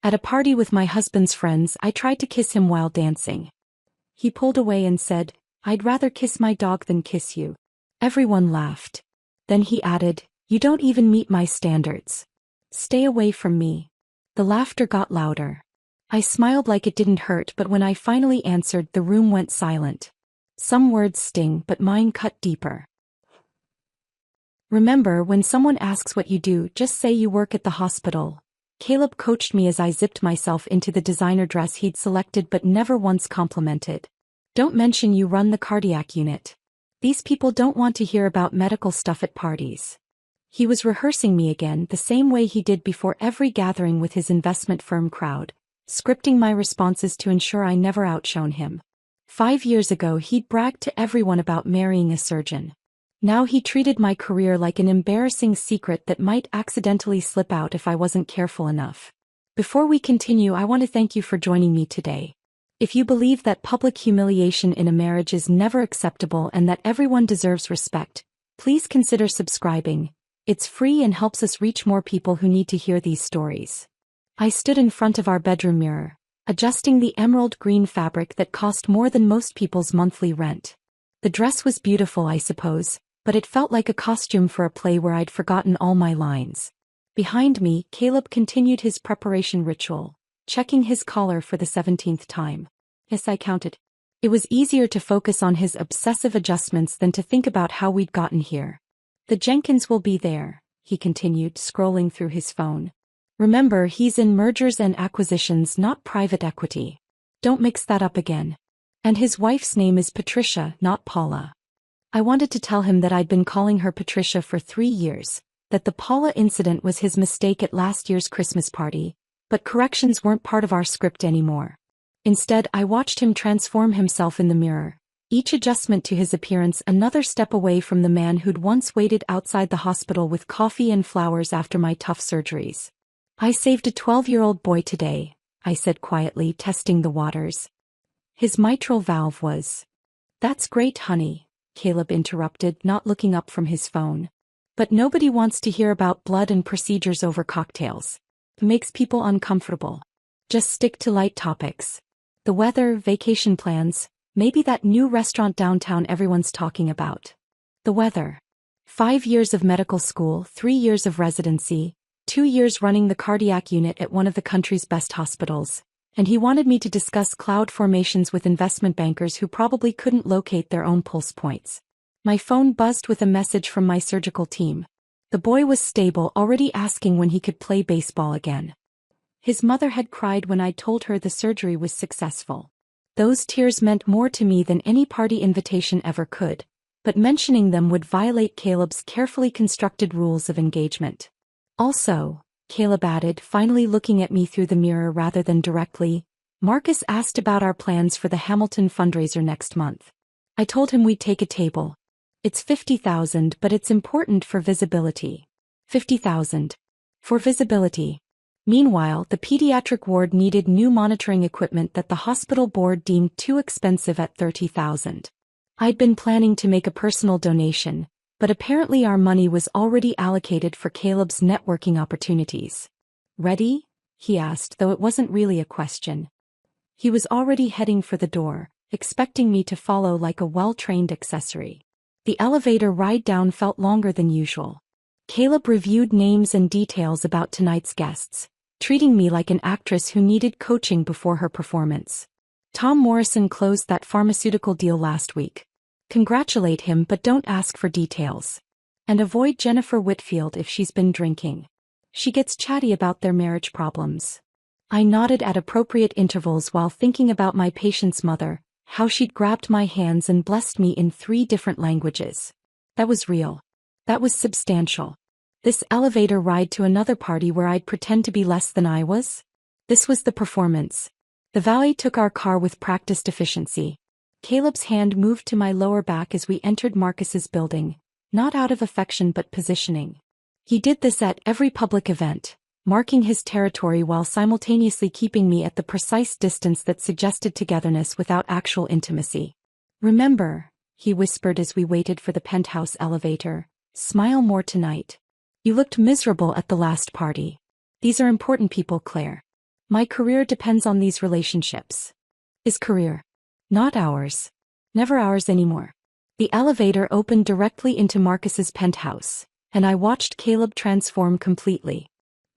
At a party with my husband's friends, I tried to kiss him while dancing. He pulled away and said, "I'd rather kiss my dog than kiss you." Everyone laughed. Then he added, "You don't even meet my standards. Stay away from me." The laughter got louder. I smiled like it didn't hurt, but when I finally answered, the room went silent. Some words sting, but mine cut deeper. "Remember, when someone asks what you do, just say you work at the hospital." Caleb coached me as I zipped myself into the designer dress he'd selected but never once complimented. "Don't mention you run the cardiac unit. These people don't want to hear about medical stuff at parties." He was rehearsing me again, the same way he did before every gathering with his investment firm crowd, scripting my responses to ensure I never outshone him. 5 years ago he'd bragged to everyone about marrying a surgeon. Now he treated my career like an embarrassing secret that might accidentally slip out if I wasn't careful enough. Before we continue, I want to thank you for joining me today. If you believe that public humiliation in a marriage is never acceptable and that everyone deserves respect, please consider subscribing. It's free and helps us reach more people who need to hear these stories. I stood in front of our bedroom mirror, adjusting the emerald green fabric that cost more than most people's monthly rent. The dress was beautiful, I suppose, but it felt like a costume for a play where I'd forgotten all my lines. Behind me, Caleb continued his preparation ritual, checking his collar for the 17th time. Yes, I counted. It was easier to focus on his obsessive adjustments than to think about how we'd gotten here. "The Jenkins will be there," he continued, scrolling through his phone. "Remember, he's in mergers and acquisitions, not private equity. Don't mix that up again. And his wife's name is Patricia, not Paula." I wanted to tell him that I'd been calling her Patricia for 3 years, that the Paula incident was his mistake at last year's Christmas party, but corrections weren't part of our script anymore. Instead, I watched him transform himself in the mirror, each adjustment to his appearance another step away from the man who'd once waited outside the hospital with coffee and flowers after my tough surgeries. "I saved a 12-year-old boy today," I said quietly, testing the waters. "His mitral valve was." "That's great, honey," Caleb interrupted, not looking up from his phone. "But nobody wants to hear about blood and procedures over cocktails. It makes people uncomfortable. Just stick to light topics. The weather, vacation plans, maybe that new restaurant downtown everyone's talking about." The weather. 5 years of medical school, 3 years of residency, 2 years running the cardiac unit at one of the country's best hospitals. And he wanted me to discuss cloud formations with investment bankers who probably couldn't locate their own pulse points. My phone buzzed with a message from my surgical team. The boy was stable, already asking when he could play baseball again. His mother had cried when I told her the surgery was successful. Those tears meant more to me than any party invitation ever could, but mentioning them would violate Caleb's carefully constructed rules of engagement. "Also," Caleb added, finally looking at me through the mirror rather than directly, "Marcus asked about our plans for the Hamilton fundraiser next month. I told him we'd take a table. It's 50,000, but it's important for visibility." 50,000. For visibility. Meanwhile, the pediatric ward needed new monitoring equipment that the hospital board deemed too expensive at 30,000. I'd been planning to make a personal donation, but apparently our money was already allocated for Caleb's networking opportunities. "Ready?" he asked, though it wasn't really a question. He was already heading for the door, expecting me to follow like a well-trained accessory. The elevator ride down felt longer than usual. Caleb reviewed names and details about tonight's guests, treating me like an actress who needed coaching before her performance. "Tom Morrison closed that pharmaceutical deal last week. Congratulate him, but don't ask for details. And avoid Jennifer Whitfield if she's been drinking. She gets chatty about their marriage problems." I nodded at appropriate intervals while thinking about my patient's mother, how she'd grabbed my hands and blessed me in 3 different languages. That was real. That was substantial. This elevator ride to another party where I'd pretend to be less than I was? This was the performance. The valet took our car with practiced efficiency. Caleb's hand moved to my lower back as we entered Marcus's building, not out of affection but positioning. He did this at every public event, marking his territory while simultaneously keeping me at the precise distance that suggested togetherness without actual intimacy. "Remember," he whispered as we waited for the penthouse elevator, "smile more tonight. You looked miserable at the last party. These are important people, Claire." My career depends on these relationships. His career. Not ours. Never ours anymore. The elevator opened directly into Marcus's penthouse, and I watched Caleb transform completely.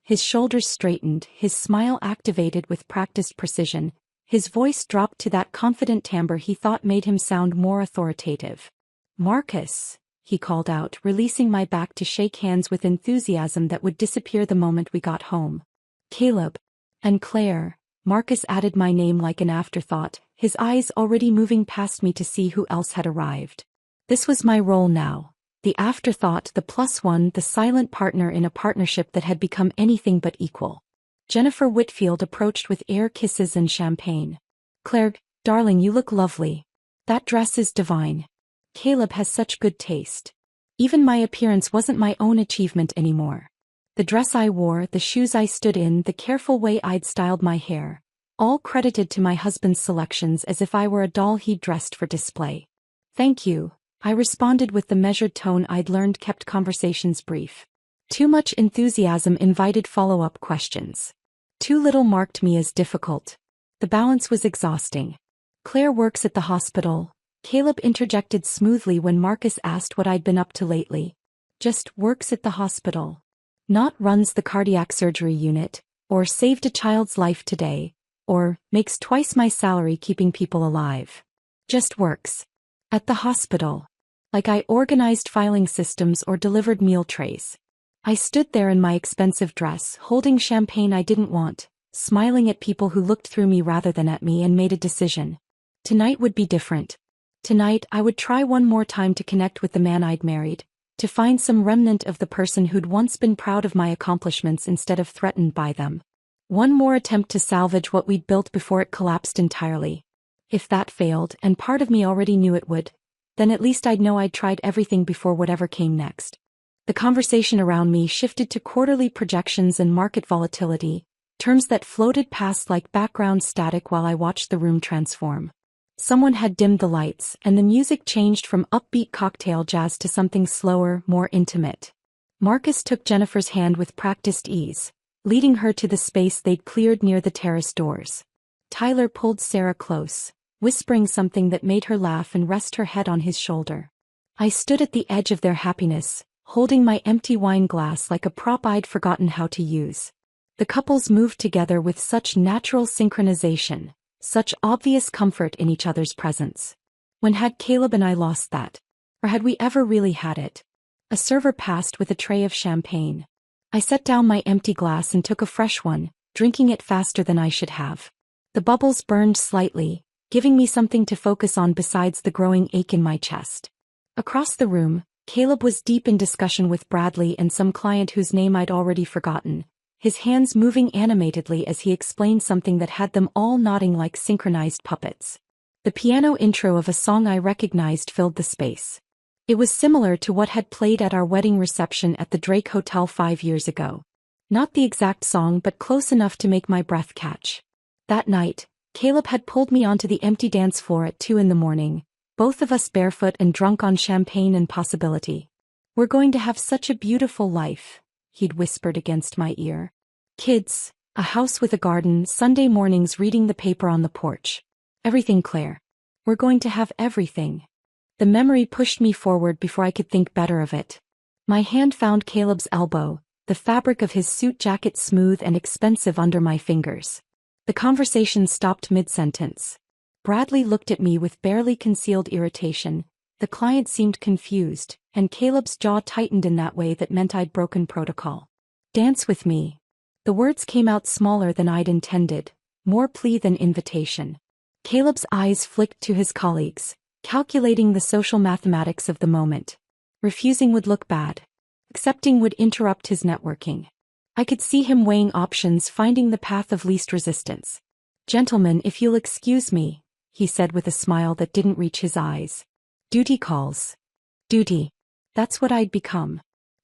His shoulders straightened, his smile activated with practiced precision, his voice dropped to that confident timbre he thought made him sound more authoritative. "Marcus," he called out, releasing my back to shake hands with enthusiasm that would disappear the moment we got home. "Caleb." "And Claire," Marcus added my name like an afterthought, his eyes already moving past me to see who else had arrived. This was my role now. The afterthought, the plus one, the silent partner in a partnership that had become anything but equal. Jennifer Whitfield approached with air kisses and champagne. "Claire, darling, you look lovely. That dress is divine. Caleb has such good taste." Even my appearance wasn't my own achievement anymore. The dress I wore, the shoes I stood in, the careful way I'd styled my hair, all credited to my husband's selections as if I were a doll he'd dressed for display. "Thank you," I responded with the measured tone I'd learned kept conversations brief. Too much enthusiasm invited follow-up questions. Too little marked me as difficult. The balance was exhausting. "Claire works at the hospital," Caleb interjected smoothly when Marcus asked what I'd been up to lately. "Just works at the hospital. Not runs the cardiac surgery unit, or saved a child's life today, or makes twice my salary keeping people alive. Just works. At the hospital. Like I organized filing systems or delivered meal trays." I stood there in my expensive dress, holding champagne I didn't want, smiling at people who looked through me rather than at me, and made a decision. Tonight would be different. Tonight I would try one more time to connect with the man I'd married, to find some remnant of the person who'd once been proud of my accomplishments instead of threatened by them. One more attempt to salvage what we'd built before it collapsed entirely. If that failed, and part of me already knew it would, then at least I'd know I'd tried everything before whatever came next. The conversation around me shifted to quarterly projections and market volatility, terms that floated past like background static while I watched the room transform. Someone had dimmed the lights, and the music changed from upbeat cocktail jazz to something slower, more intimate. Marcus took Jennifer's hand with practiced ease, leading her to the space they'd cleared near the terrace doors. Tyler pulled Sarah close, whispering something that made her laugh and rest her head on his shoulder. I stood at the edge of their happiness, holding my empty wine glass like a prop I'd forgotten how to use. The couples moved together with such natural synchronization, such obvious comfort in each other's presence. When had Caleb and I lost that? Or had we ever really had it? A server passed with a tray of champagne. I set down my empty glass and took a fresh one, drinking it faster than I should have. The bubbles burned slightly, giving me something to focus on besides the growing ache in my chest. Across the room, Caleb was deep in discussion with Bradley and some client whose name I'd already forgotten, his hands moving animatedly as he explained something that had them all nodding like synchronized puppets. The piano intro of a song I recognized filled the space. It was similar to what had played at our wedding reception at the Drake Hotel 5 years ago. Not the exact song, but close enough to make my breath catch. That night, Caleb had pulled me onto the empty dance floor at 2 a.m, both of us barefoot and drunk on champagne and possibility. "We're going to have such a beautiful life," he'd whispered against my ear. "Kids, a house with a garden, Sunday mornings reading the paper on the porch. Everything, Claire. We're going to have everything." The memory pushed me forward before I could think better of it. My hand found Caleb's elbow, the fabric of his suit jacket smooth and expensive under my fingers. The conversation stopped mid-sentence. Bradley looked at me with barely concealed irritation, the client seemed confused, and Caleb's jaw tightened in that way that meant I'd broken protocol. "Dance with me." The words came out smaller than I'd intended, more plea than invitation. Caleb's eyes flicked to his colleagues, calculating the social mathematics of the moment. Refusing would look bad. Accepting would interrupt his networking. I could see him weighing options, finding the path of least resistance. "Gentlemen, if you'll excuse me," he said with a smile that didn't reach his eyes. "Duty calls." Duty. That's what I'd become.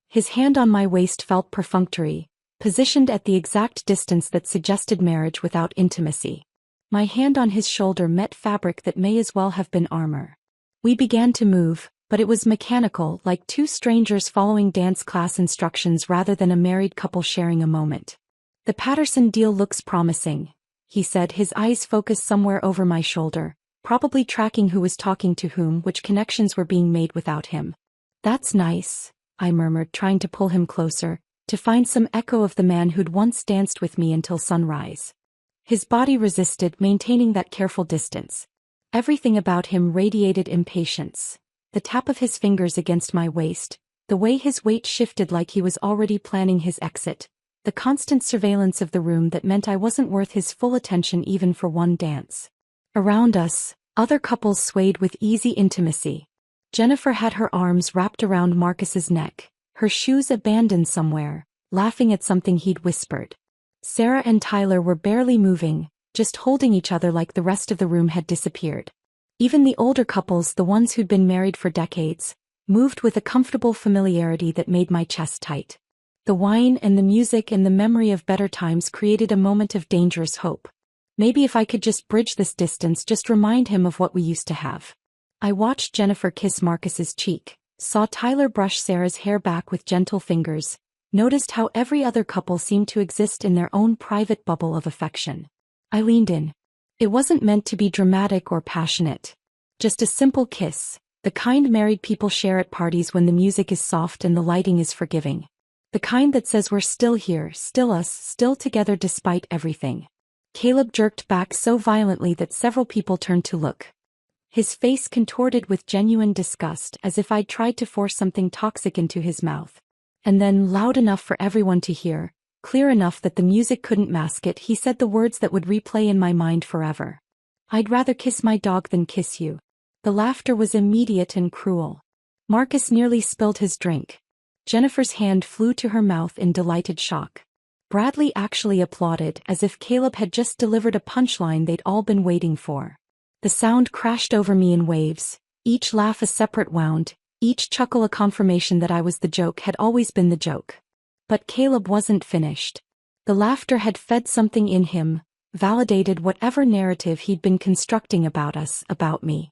His hand on my waist felt perfunctory, positioned at the exact distance that suggested marriage without intimacy. My hand on his shoulder met fabric that may as well have been armor. We began to move, but it was mechanical, like two strangers following dance class instructions rather than a married couple sharing a moment. The Patterson deal looks promising, he said, his eyes focused somewhere over my shoulder, probably tracking who was talking to whom, which connections were being made without him. That's nice, I murmured, trying to pull him closer, to find some echo of the man who'd once danced with me until sunrise. His body resisted, maintaining that careful distance. Everything about him radiated impatience. The tap of his fingers against my waist, the way his weight shifted like he was already planning his exit, the constant surveillance of the room that meant I wasn't worth his full attention even for one dance. Around us, other couples swayed with easy intimacy. Jennifer had her arms wrapped around Marcus's neck, her shoes abandoned somewhere, laughing at something he'd whispered. Sarah and Tyler were barely moving, just holding each other like the rest of the room had disappeared. Even the older couples, the ones who'd been married for decades, moved with a comfortable familiarity that made my chest tight. The wine and the music and the memory of better times created a moment of dangerous hope. Maybe if I could just bridge this distance, just remind him of what we used to have. I watched Jennifer kiss Marcus's cheek, saw Tyler brush Sarah's hair back with gentle fingers, noticed how every other couple seemed to exist in their own private bubble of affection. I leaned in. It wasn't meant to be dramatic or passionate. Just a simple kiss, the kind married people share at parties when the music is soft and the lighting is forgiving. The kind that says we're still here, still us, still together despite everything. Caleb jerked back so violently that several people turned to look. His face contorted with genuine disgust, as if I'd tried to force something toxic into his mouth. And then, loud enough for everyone to hear, clear enough that the music couldn't mask it, he said the words that would replay in my mind forever. I'd rather kiss my dog than kiss you. The laughter was immediate and cruel. Marcus nearly spilled his drink. Jennifer's hand flew to her mouth in delighted shock. Bradley actually applauded, as if Caleb had just delivered a punchline they'd all been waiting for. The sound crashed over me in waves, each laugh a separate wound, each chuckle a confirmation that I was the joke, had always been the joke. But Caleb wasn't finished. The laughter had fed something in him, validated whatever narrative he'd been constructing about us, about me.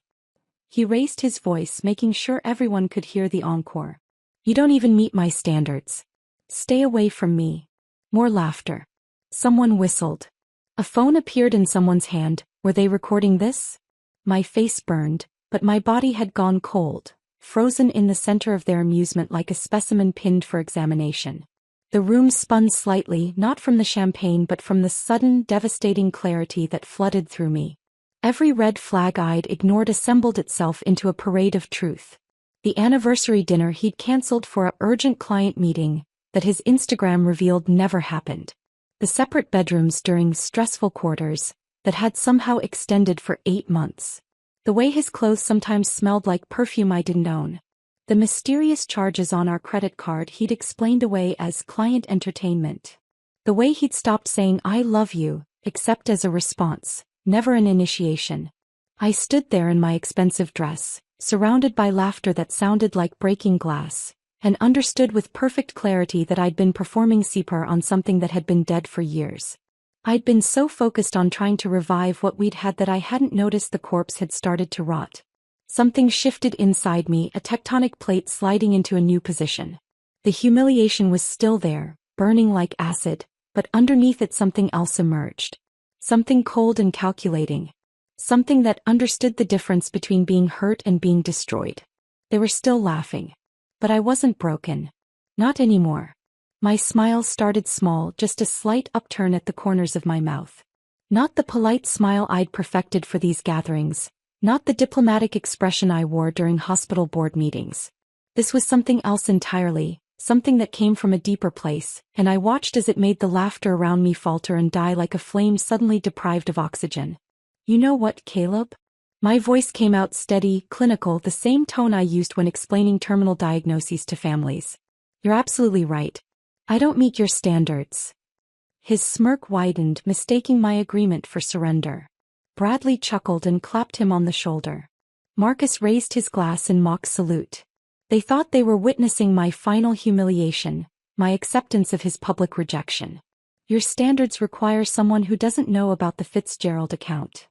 He raised his voice, making sure everyone could hear the encore. You don't even meet my standards. Stay away from me. More laughter. Someone whistled. A phone appeared in someone's hand. Were they recording this? My face burned, but my body had gone cold, frozen in the center of their amusement like a specimen pinned for examination. The room spun slightly, not from the champagne but from the sudden, devastating clarity that flooded through me. Every red flag I'd ignored assembled itself into a parade of truth. The anniversary dinner he'd canceled for an urgent client meeting that his Instagram revealed never happened. The separate bedrooms during stressful quarters that had somehow extended for 8 months. The way his clothes sometimes smelled like perfume I didn't own. The mysterious charges on our credit card he'd explained away as client entertainment. The way he'd stopped saying I love you, except as a response, never an initiation. I stood there in my expensive dress, surrounded by laughter that sounded like breaking glass, and understood with perfect clarity that I'd been performing CPR on something that had been dead for years. I'd been so focused on trying to revive what we'd had that I hadn't noticed the corpse had started to rot. Something shifted inside me, a tectonic plate sliding into a new position. The humiliation was still there, burning like acid, but underneath it something else emerged. Something cold and calculating. Something that understood the difference between being hurt and being destroyed. They were still laughing. But I wasn't broken. Not anymore. My smile started small, just a slight upturn at the corners of my mouth. Not the polite smile I'd perfected for these gatherings, not the diplomatic expression I wore during hospital board meetings. This was something else entirely, something that came from a deeper place, and I watched as it made the laughter around me falter and die like a flame suddenly deprived of oxygen. You know what, Caleb? My voice came out steady, clinical, the same tone I used when explaining terminal diagnoses to families. You're absolutely right. I don't meet your standards. His smirk widened, mistaking my agreement for surrender. Bradley chuckled and clapped him on the shoulder. Marcus raised his glass in mock salute. They thought they were witnessing my final humiliation, my acceptance of his public rejection. Your standards require someone who doesn't know about the Fitzgerald account.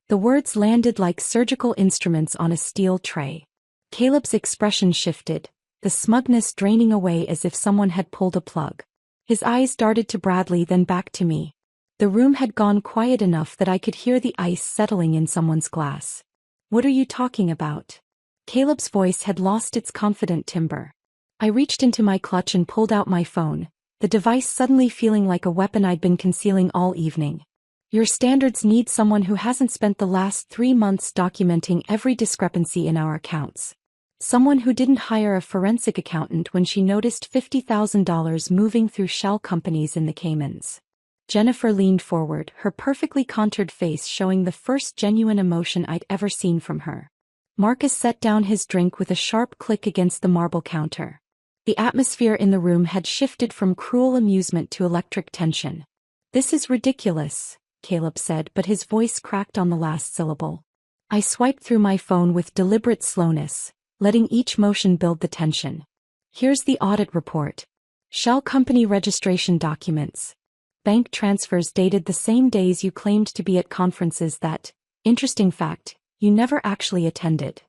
The words landed like surgical instruments on a steel tray. Caleb's expression shifted, the smugness draining away as if someone had pulled a plug. His eyes darted to Bradley, then back to me. The room had gone quiet enough that I could hear the ice settling in someone's glass. What are you talking about? Caleb's voice had lost its confident timbre. I reached into my clutch and pulled out my phone, the device suddenly feeling like a weapon I'd been concealing all evening. Your standards need someone who hasn't spent the last 3 months documenting every discrepancy in our accounts. Someone who didn't hire a forensic accountant when she noticed $50,000 moving through shell companies in the Caymans. Jennifer leaned forward, her perfectly contoured face showing the first genuine emotion I'd ever seen from her. Marcus set down his drink with a sharp click against the marble counter. The atmosphere in the room had shifted from cruel amusement to electric tension. This is ridiculous, Caleb said, but his voice cracked on the last syllable. I swiped through my phone with deliberate slowness, letting each motion build the tension. Here's the audit report. Shell company registration documents. Bank transfers dated the same days you claimed to be at conferences that, interesting fact, you never actually attended.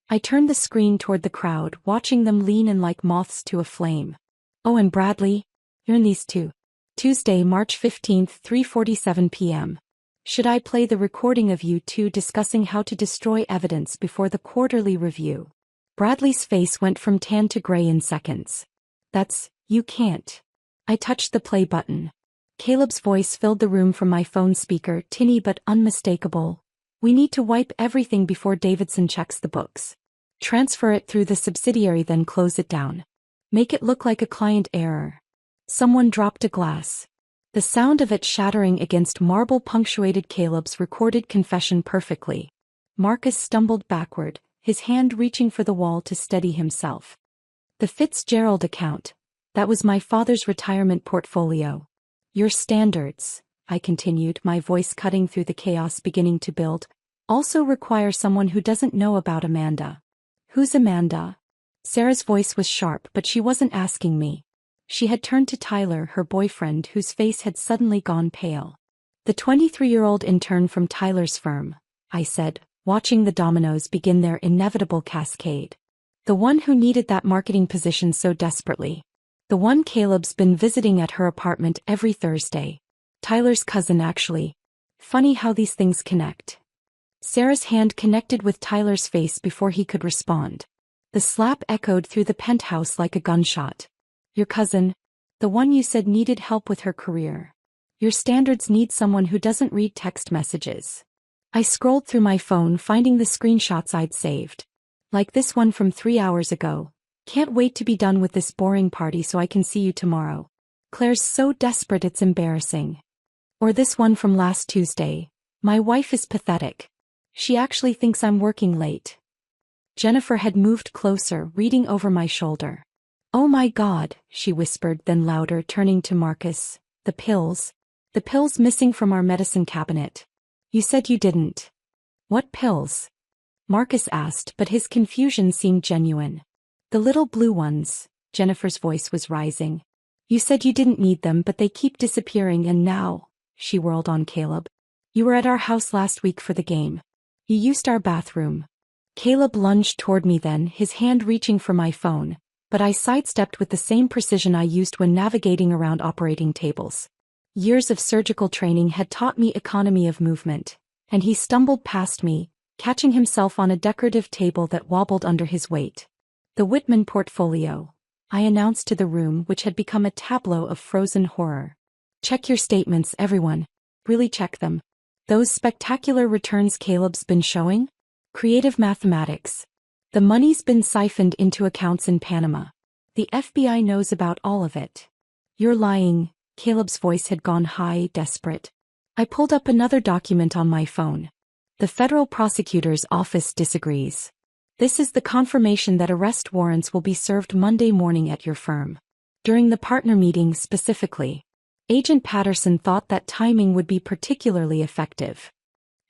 I turned the screen toward the crowd, watching them lean in like moths to a flame. Oh, and Bradley? You're in these too. Tuesday, March 15th, 3:47 p.m. Should I play the recording of you two discussing how to destroy evidence before the quarterly review? Bradley's face went from tan to gray in seconds. You can't. I touched the play button. Caleb's voice filled the room from my phone speaker, tinny but unmistakable. We need to wipe everything before Davidson checks the books. Transfer it through the subsidiary, then close it down. Make it look like a client error. Someone dropped a glass. The sound of it shattering against marble punctuated Caleb's recorded confession perfectly. Marcus stumbled backward, his hand reaching for the wall to steady himself. The Fitzgerald account. That was my father's retirement portfolio. Your standards, I continued, my voice cutting through the chaos beginning to build, also require someone who doesn't know about Amanda. Who's Amanda? Sarah's voice was sharp, but she wasn't asking me. She had turned to Tyler, her boyfriend, whose face had suddenly gone pale. The 23-year-old intern from Tyler's firm, I said, watching the dominoes begin their inevitable cascade. The one who needed that marketing position so desperately. The one Caleb's been visiting at her apartment every Thursday. Tyler's cousin, actually. Funny how these things connect. Sarah's hand connected with Tyler's face before he could respond. The slap echoed through the penthouse like a gunshot. Your cousin? The one you said needed help with her career. Your standards need someone who doesn't read text messages. I scrolled through my phone, finding the screenshots I'd saved. Like this one from 3 hours ago. Can't wait to be done with this boring party so I can see you tomorrow. Claire's so desperate it's embarrassing. Or this one from last Tuesday. My wife is pathetic. She actually thinks I'm working late. Jennifer had moved closer, reading over my shoulder. Oh my God, she whispered, then louder, turning to Marcus. The pills. The pills missing from our medicine cabinet. You said you didn't. What pills? Marcus asked, but his confusion seemed genuine. The little blue ones, Jennifer's voice was rising. You said you didn't need them, but they keep disappearing, and now, she whirled on Caleb. You were at our house last week for the game. You used our bathroom. Caleb lunged toward me then, his hand reaching for my phone, but I sidestepped with the same precision I used when navigating around operating tables. Years of surgical training had taught me economy of movement, and he stumbled past me, catching himself on a decorative table that wobbled under his weight. The Whitman portfolio, I announced to the room, which had become a tableau of frozen horror. Check your statements, everyone. Really check them. Those spectacular returns Caleb's been showing? Creative mathematics. The money's been siphoned into accounts in Panama. The FBI knows about all of it. You're lying, Caleb's voice had gone high, desperate. I pulled up another document on my phone. The federal prosecutor's office disagrees. This is the confirmation that arrest warrants will be served Monday morning at your firm. During the partner meeting specifically. Agent Patterson thought that timing would be particularly effective.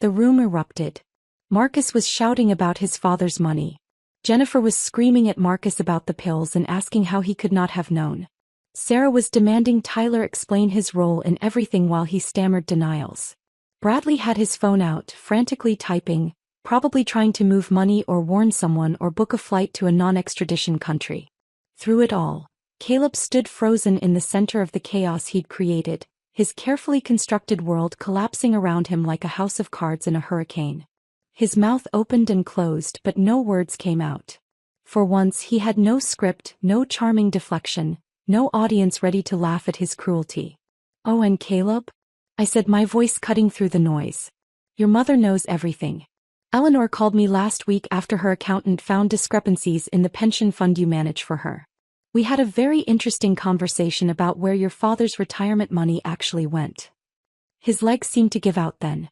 The room erupted. Marcus was shouting about his father's money. Jennifer was screaming at Marcus about the pills and asking how he could not have known. Sarah was demanding Tyler explain his role in everything while he stammered denials. Bradley had his phone out, frantically typing, probably trying to move money or warn someone or book a flight to a non-extradition country. Through it all, Caleb stood frozen in the center of the chaos he'd created, his carefully constructed world collapsing around him like a house of cards in a hurricane. His mouth opened and closed but no words came out. For once he had no script, no charming deflection, no audience ready to laugh at his cruelty. "Oh, and Caleb?" I said, my voice cutting through the noise. "Your mother knows everything. Eleanor called me last week after her accountant found discrepancies in the pension fund you manage for her. We had a very interesting conversation about where your father's retirement money actually went." His legs seemed to give out then.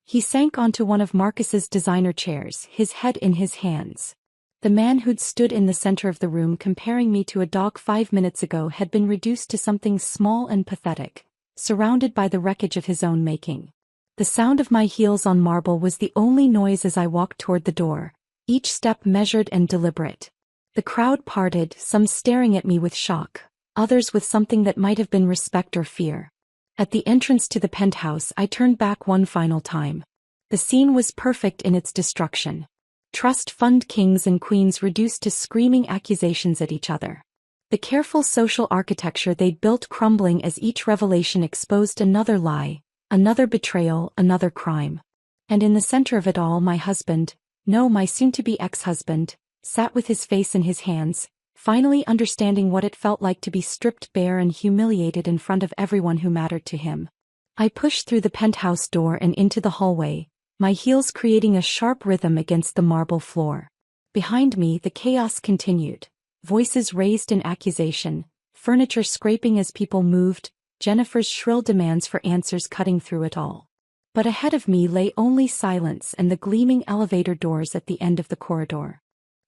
He sank onto one of Marcus's designer chairs, his head in his hands. The man who'd stood in the center of the room comparing me to a dog 5 minutes ago had been reduced to something small and pathetic, surrounded by the wreckage of his own making. The sound of my heels on marble was the only noise as I walked toward the door, each step measured and deliberate. The crowd parted, some staring at me with shock, others with something that might have been respect or fear. At the entrance to the penthouse I turned back one final time. The scene was perfect in its destruction. Trust fund kings and queens reduced to screaming accusations at each other. The careful social architecture they'd built crumbling as each revelation exposed another lie, another betrayal, another crime. And in the center of it all my husband, no, my soon-to-be ex-husband, sat with his face in his hands, finally understanding what it felt like to be stripped bare and humiliated in front of everyone who mattered to him. I pushed through the penthouse door and into the hallway, my heels creating a sharp rhythm against the marble floor. Behind me the chaos continued, voices raised in accusation, furniture scraping as people moved, Jennifer's shrill demands for answers cutting through it all. But ahead of me lay only silence and the gleaming elevator doors at the end of the corridor.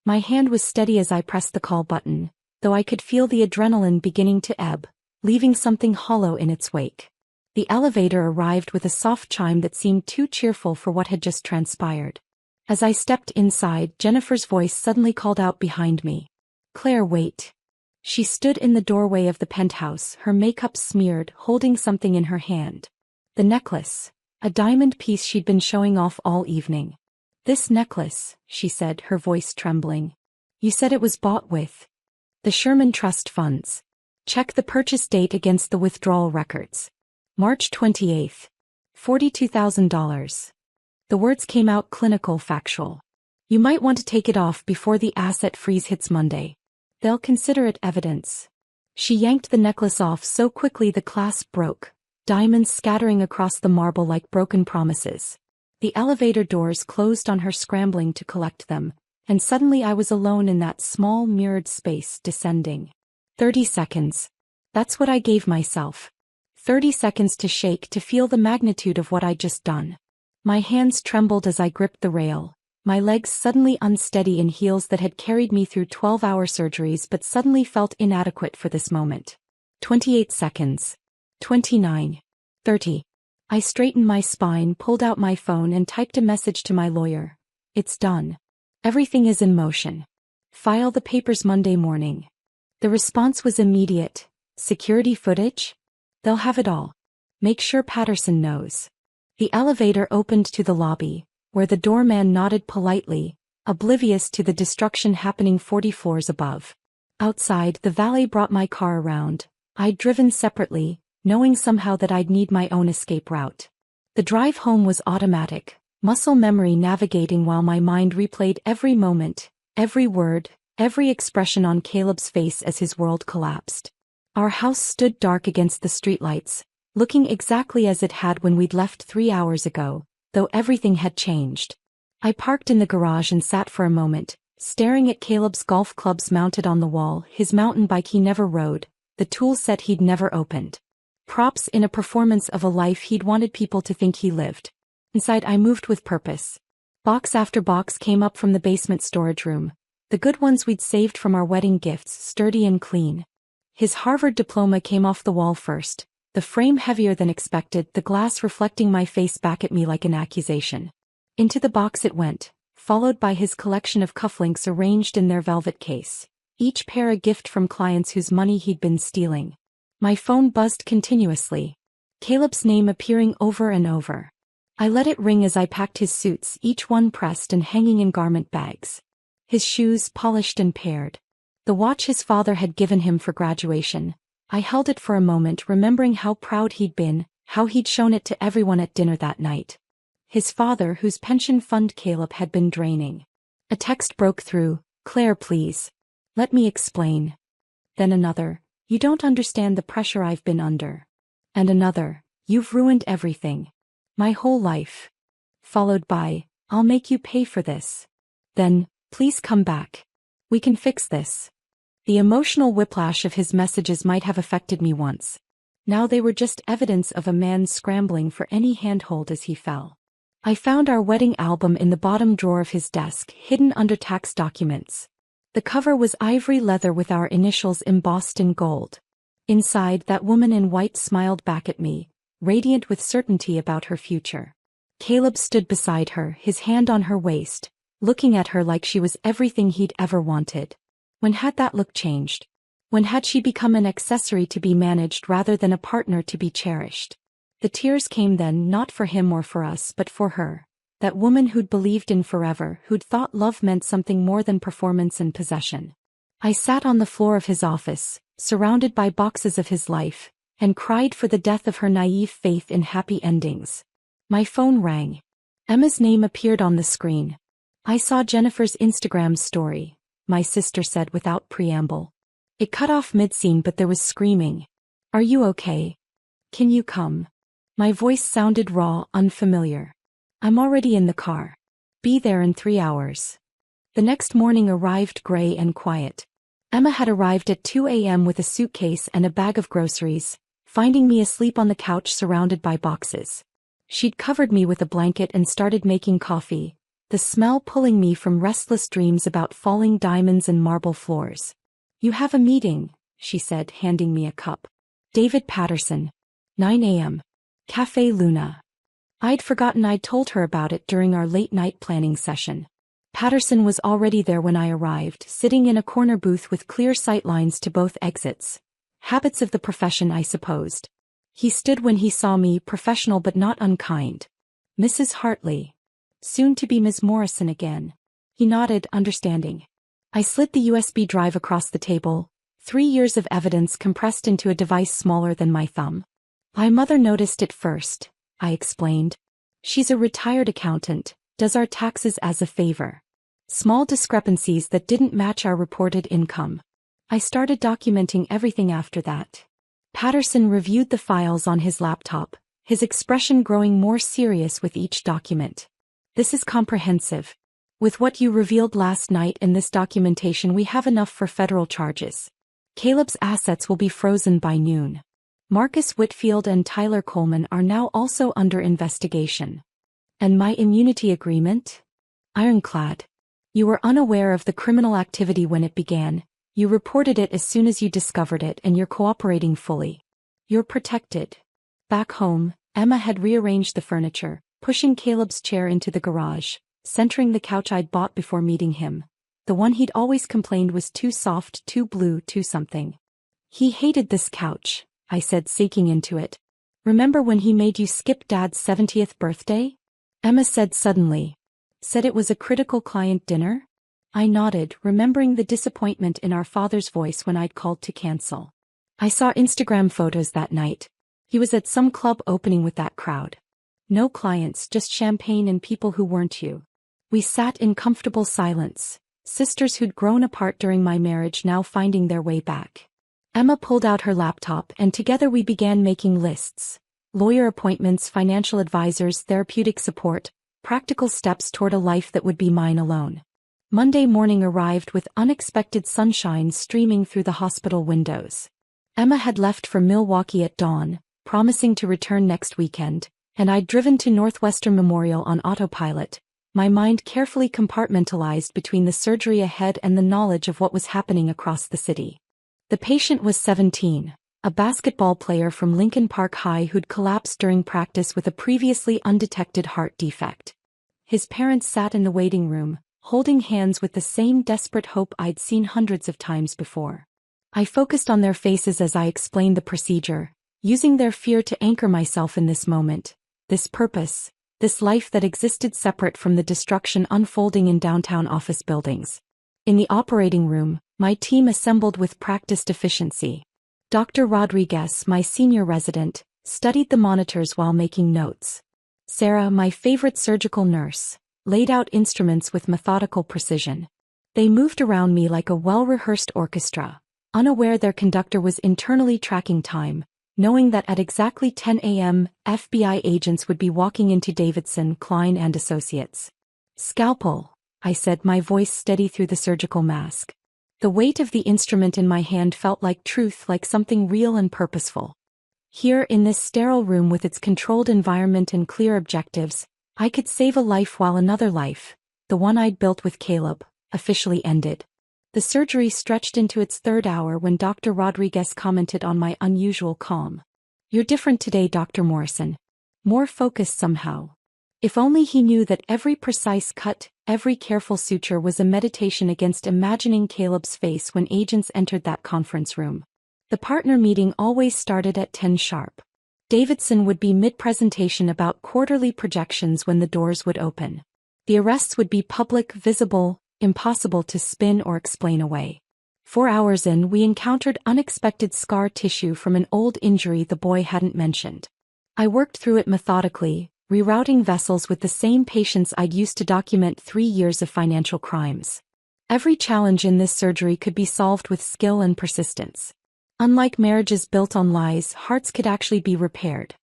My hand was steady as I pressed the call button, though I could feel the adrenaline beginning to ebb, leaving something hollow in its wake. The elevator arrived with a soft chime that seemed too cheerful for what had just transpired. As I stepped inside, Jennifer's voice suddenly called out behind me. "Claire, wait." She stood in the doorway of the penthouse, her makeup smeared, holding something in her hand. The necklace, a diamond piece she'd been showing off all evening. "This necklace," she said, her voice trembling. "You said it was bought with the Sherman Trust funds. Check the purchase date against the withdrawal records. March 28th. $42,000. The words came out clinical, factual. "You might want to take it off before the asset freeze hits Monday. They'll consider it evidence." She yanked the necklace off so quickly the clasp broke, diamonds scattering across the marble like broken promises. The elevator doors closed on her, scrambling to collect them, and suddenly I was alone in that small mirrored space, descending. 30 seconds. That's what I gave myself. 30 seconds to shake, to feel the magnitude of what I'd just done. My hands trembled as I gripped the rail, my legs suddenly unsteady in heels that had carried me through 12-hour surgeries but suddenly felt inadequate for this moment. 28 seconds. 29. 30. I straightened my spine, pulled out my phone and typed a message to my lawyer. "It's done. Everything is in motion. File the papers Monday morning." The response was immediate. "Security footage? They'll have it all. Make sure Patterson knows." The elevator opened to the lobby, where the doorman nodded politely, oblivious to the destruction happening 40 floors above. Outside, the valet brought my car around. I'd driven separately, knowing somehow that I'd need my own escape route. The drive home was automatic, muscle memory navigating while my mind replayed every moment, every word, every expression on Caleb's face as his world collapsed. Our house stood dark against the streetlights, looking exactly as it had when we'd left 3 hours ago, though everything had changed. I parked in the garage and sat for a moment, staring at Caleb's golf clubs mounted on the wall, his mountain bike he never rode, the tool set he'd never opened. Props in a performance of a life he'd wanted people to think he lived. Inside I moved with purpose. Box after box came up from the basement storage room, the good ones we'd saved from our wedding gifts, sturdy and clean. His Harvard diploma came off the wall first, the frame heavier than expected, the glass reflecting my face back at me like an accusation. Into the box it went, followed by his collection of cufflinks arranged in their velvet case, each pair a gift from clients whose money he'd been stealing. My phone buzzed continuously, Caleb's name appearing over and over. I let it ring as I packed his suits, each one pressed and hanging in garment bags. His shoes polished and paired. The watch his father had given him for graduation. I held it for a moment, remembering how proud he'd been, how he'd shown it to everyone at dinner that night. His father, whose pension fund Caleb had been draining. A text broke through. "Claire, please. Let me explain." Then another. "You don't understand the pressure I've been under." And another. "You've ruined everything. My whole life." Followed by, "I'll make you pay for this." Then, "Please come back. We can fix this." The emotional whiplash of his messages might have affected me once. Now they were just evidence of a man scrambling for any handhold as he fell. I found our wedding album in the bottom drawer of his desk, hidden under tax documents. The cover was ivory leather with our initials embossed in gold. Inside, that woman in white smiled back at me, radiant with certainty about her future. Caleb stood beside her, his hand on her waist, looking at her like she was everything he'd ever wanted. When had that look changed? When had she become an accessory to be managed rather than a partner to be cherished? The tears came then, not for him or for us, but for her. That woman who'd believed in forever, who'd thought love meant something more than performance and possession. I sat on the floor of his office, surrounded by boxes of his life, and cried for the death of her naive faith in happy endings. My phone rang. Emma's name appeared on the screen. "I saw Jennifer's Instagram story," my sister said without preamble. It cut off mid-scene, but there was screaming. "Are you okay? Can you come?" My voice sounded raw, unfamiliar. "I'm already in the car. Be there in 3 hours." The next morning arrived gray and quiet. Emma had arrived at 2 a.m. with a suitcase and a bag of groceries, finding me asleep on the couch surrounded by boxes. She'd covered me with a blanket and started making coffee, the smell pulling me from restless dreams about falling diamonds and marble floors. "You have a meeting," she said, handing me a cup. "David Patterson. 9 a.m. Café Luna." I'd forgotten I'd told her about it during our late-night planning session. Patterson was already there when I arrived, sitting in a corner booth with clear sightlines to both exits. Habits of the profession, I supposed. He stood when he saw me, professional but not unkind. "Mrs. Hartley. Soon to be Ms. Morrison again." He nodded, understanding. I slid the USB drive across the table, 3 years of evidence compressed into a device smaller than my thumb. "My mother noticed it first," I explained. "She's a retired accountant, does our taxes as a favor. Small discrepancies that didn't match our reported income." I started documenting everything after that. Patterson reviewed the files on his laptop, his expression growing more serious with each document. "This is comprehensive. With what you revealed last night in this documentation, we have enough for federal charges. Caleb's assets will be frozen by noon. Marcus Whitfield and Tyler Coleman are now also under investigation. And my immunity agreement? Ironclad. You were unaware of the criminal activity when it began. You reported it as soon as you discovered it, and you're cooperating fully. You're protected." Back home, Emma had rearranged the furniture, pushing Caleb's chair into the garage, centering the couch I'd bought before meeting him. The one he'd always complained was too soft, too blue, too something. "He hated this couch," I said, sinking into it. "Remember when he made you skip Dad's 70th birthday?" Emma said suddenly. "Said it was a critical client dinner?" I nodded, remembering the disappointment in our father's voice when I'd called to cancel. "I saw Instagram photos that night. He was at some club opening with that crowd. No clients, just champagne and people who weren't you." We sat in comfortable silence, sisters who'd grown apart during my marriage now finding their way back. Emma pulled out her laptop, and together we began making lists. Lawyer appointments, financial advisors, therapeutic support, practical steps toward a life that would be mine alone. Monday morning arrived with unexpected sunshine streaming through the hospital windows. Emma had left for Milwaukee at dawn, promising to return next weekend, and I'd driven to Northwestern Memorial on autopilot, my mind carefully compartmentalized between the surgery ahead and the knowledge of what was happening across the city. The patient was 17, a basketball player from Lincoln Park High who'd collapsed during practice with a previously undetected heart defect. His parents sat in the waiting room, holding hands with the same desperate hope I'd seen hundreds of times before. I focused on their faces as I explained the procedure, using their fear to anchor myself in this moment, this purpose, this life that existed separate from the destruction unfolding in downtown office buildings. In the operating room, My team assembled with practiced efficiency. Dr. Rodriguez, my senior resident, studied the monitors while making notes. Sarah, my favorite surgical nurse, laid out instruments with methodical precision. They moved around me like a well-rehearsed orchestra, unaware their conductor was internally tracking time, knowing that at exactly 10 a.m., FBI agents would be walking into Davidson, Klein and Associates. Scalpel, I said, my voice steady through the surgical mask. The weight of the instrument in my hand felt like truth, like something real and purposeful. Here in this sterile room with its controlled environment and clear objectives, I could save a life while another life, the one I'd built with Caleb, officially ended. The surgery stretched into its third hour when Dr. Rodriguez commented on my unusual calm. "You're different today, Dr. Morrison. More focused somehow." If only he knew that every precise cut, every careful suture was a meditation against imagining Caleb's face when agents entered that conference room. The partner meeting always started at 10 sharp. Davidson would be mid-presentation about quarterly projections when the doors would open. The arrests would be public, visible, impossible to spin or explain away. 4 hours in, we encountered unexpected scar tissue from an old injury the boy hadn't mentioned. I worked through it methodically, rerouting vessels with the same patience I'd used to document 3 years of financial crimes. Every challenge in this surgery could be solved with skill and persistence. Unlike marriages built on lies, hearts could actually be repaired.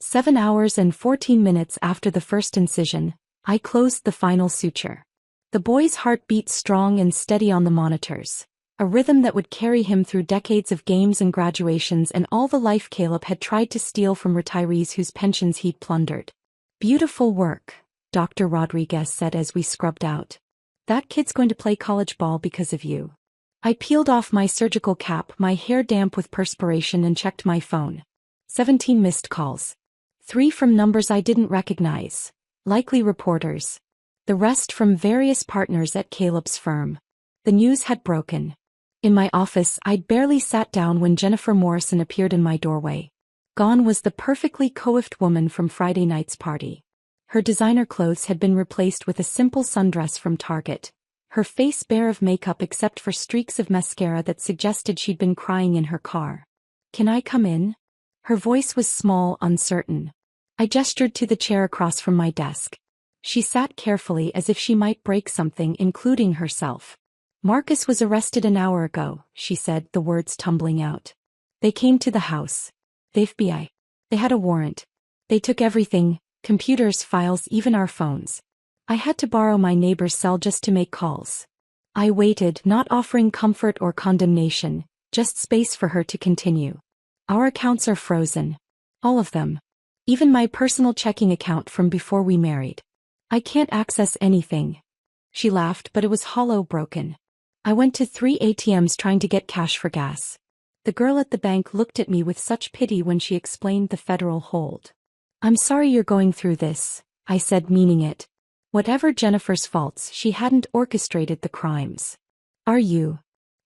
7 hours and 14 minutes after the first incision, I closed the final suture. The boy's heart beat strong and steady on the monitors, a rhythm that would carry him through decades of games and graduations and all the life Caleb had tried to steal from retirees whose pensions he'd plundered. "Beautiful work," Dr. Rodriguez said as we scrubbed out. "That kid's going to play college ball because of you." I peeled off my surgical cap, my hair damp with perspiration, and checked my phone. 17 missed calls. 3 from numbers I didn't recognize, likely reporters. The rest from various partners at Caleb's firm. The news had broken. In my office, I'd barely sat down when Jennifer Morrison appeared in my doorway. Gone was the perfectly coiffed woman from Friday night's party. Her designer clothes had been replaced with a simple sundress from Target, her face bare of makeup except for streaks of mascara that suggested she'd been crying in her car. "Can I come in?" Her voice was small, uncertain. I gestured to the chair across from my desk. She sat carefully as if she might break something, including herself. "Marcus was arrested an hour ago," she said, the words tumbling out. "They came to the house. The FBI. They had a warrant. They took everything, computers, files, even our phones. I had to borrow my neighbor's cell just to make calls." I waited, not offering comfort or condemnation, just space for her to continue. "Our accounts are frozen. All of them. Even my personal checking account from before we married. I can't access anything." She laughed, but it was hollow, broken. "I went to 3 ATMs trying to get cash for gas." The girl at the bank looked at me with such pity when she explained the federal hold. "I'm sorry you're going through this," I said, meaning it. Whatever Jennifer's faults, she hadn't orchestrated the crimes. "Are you?"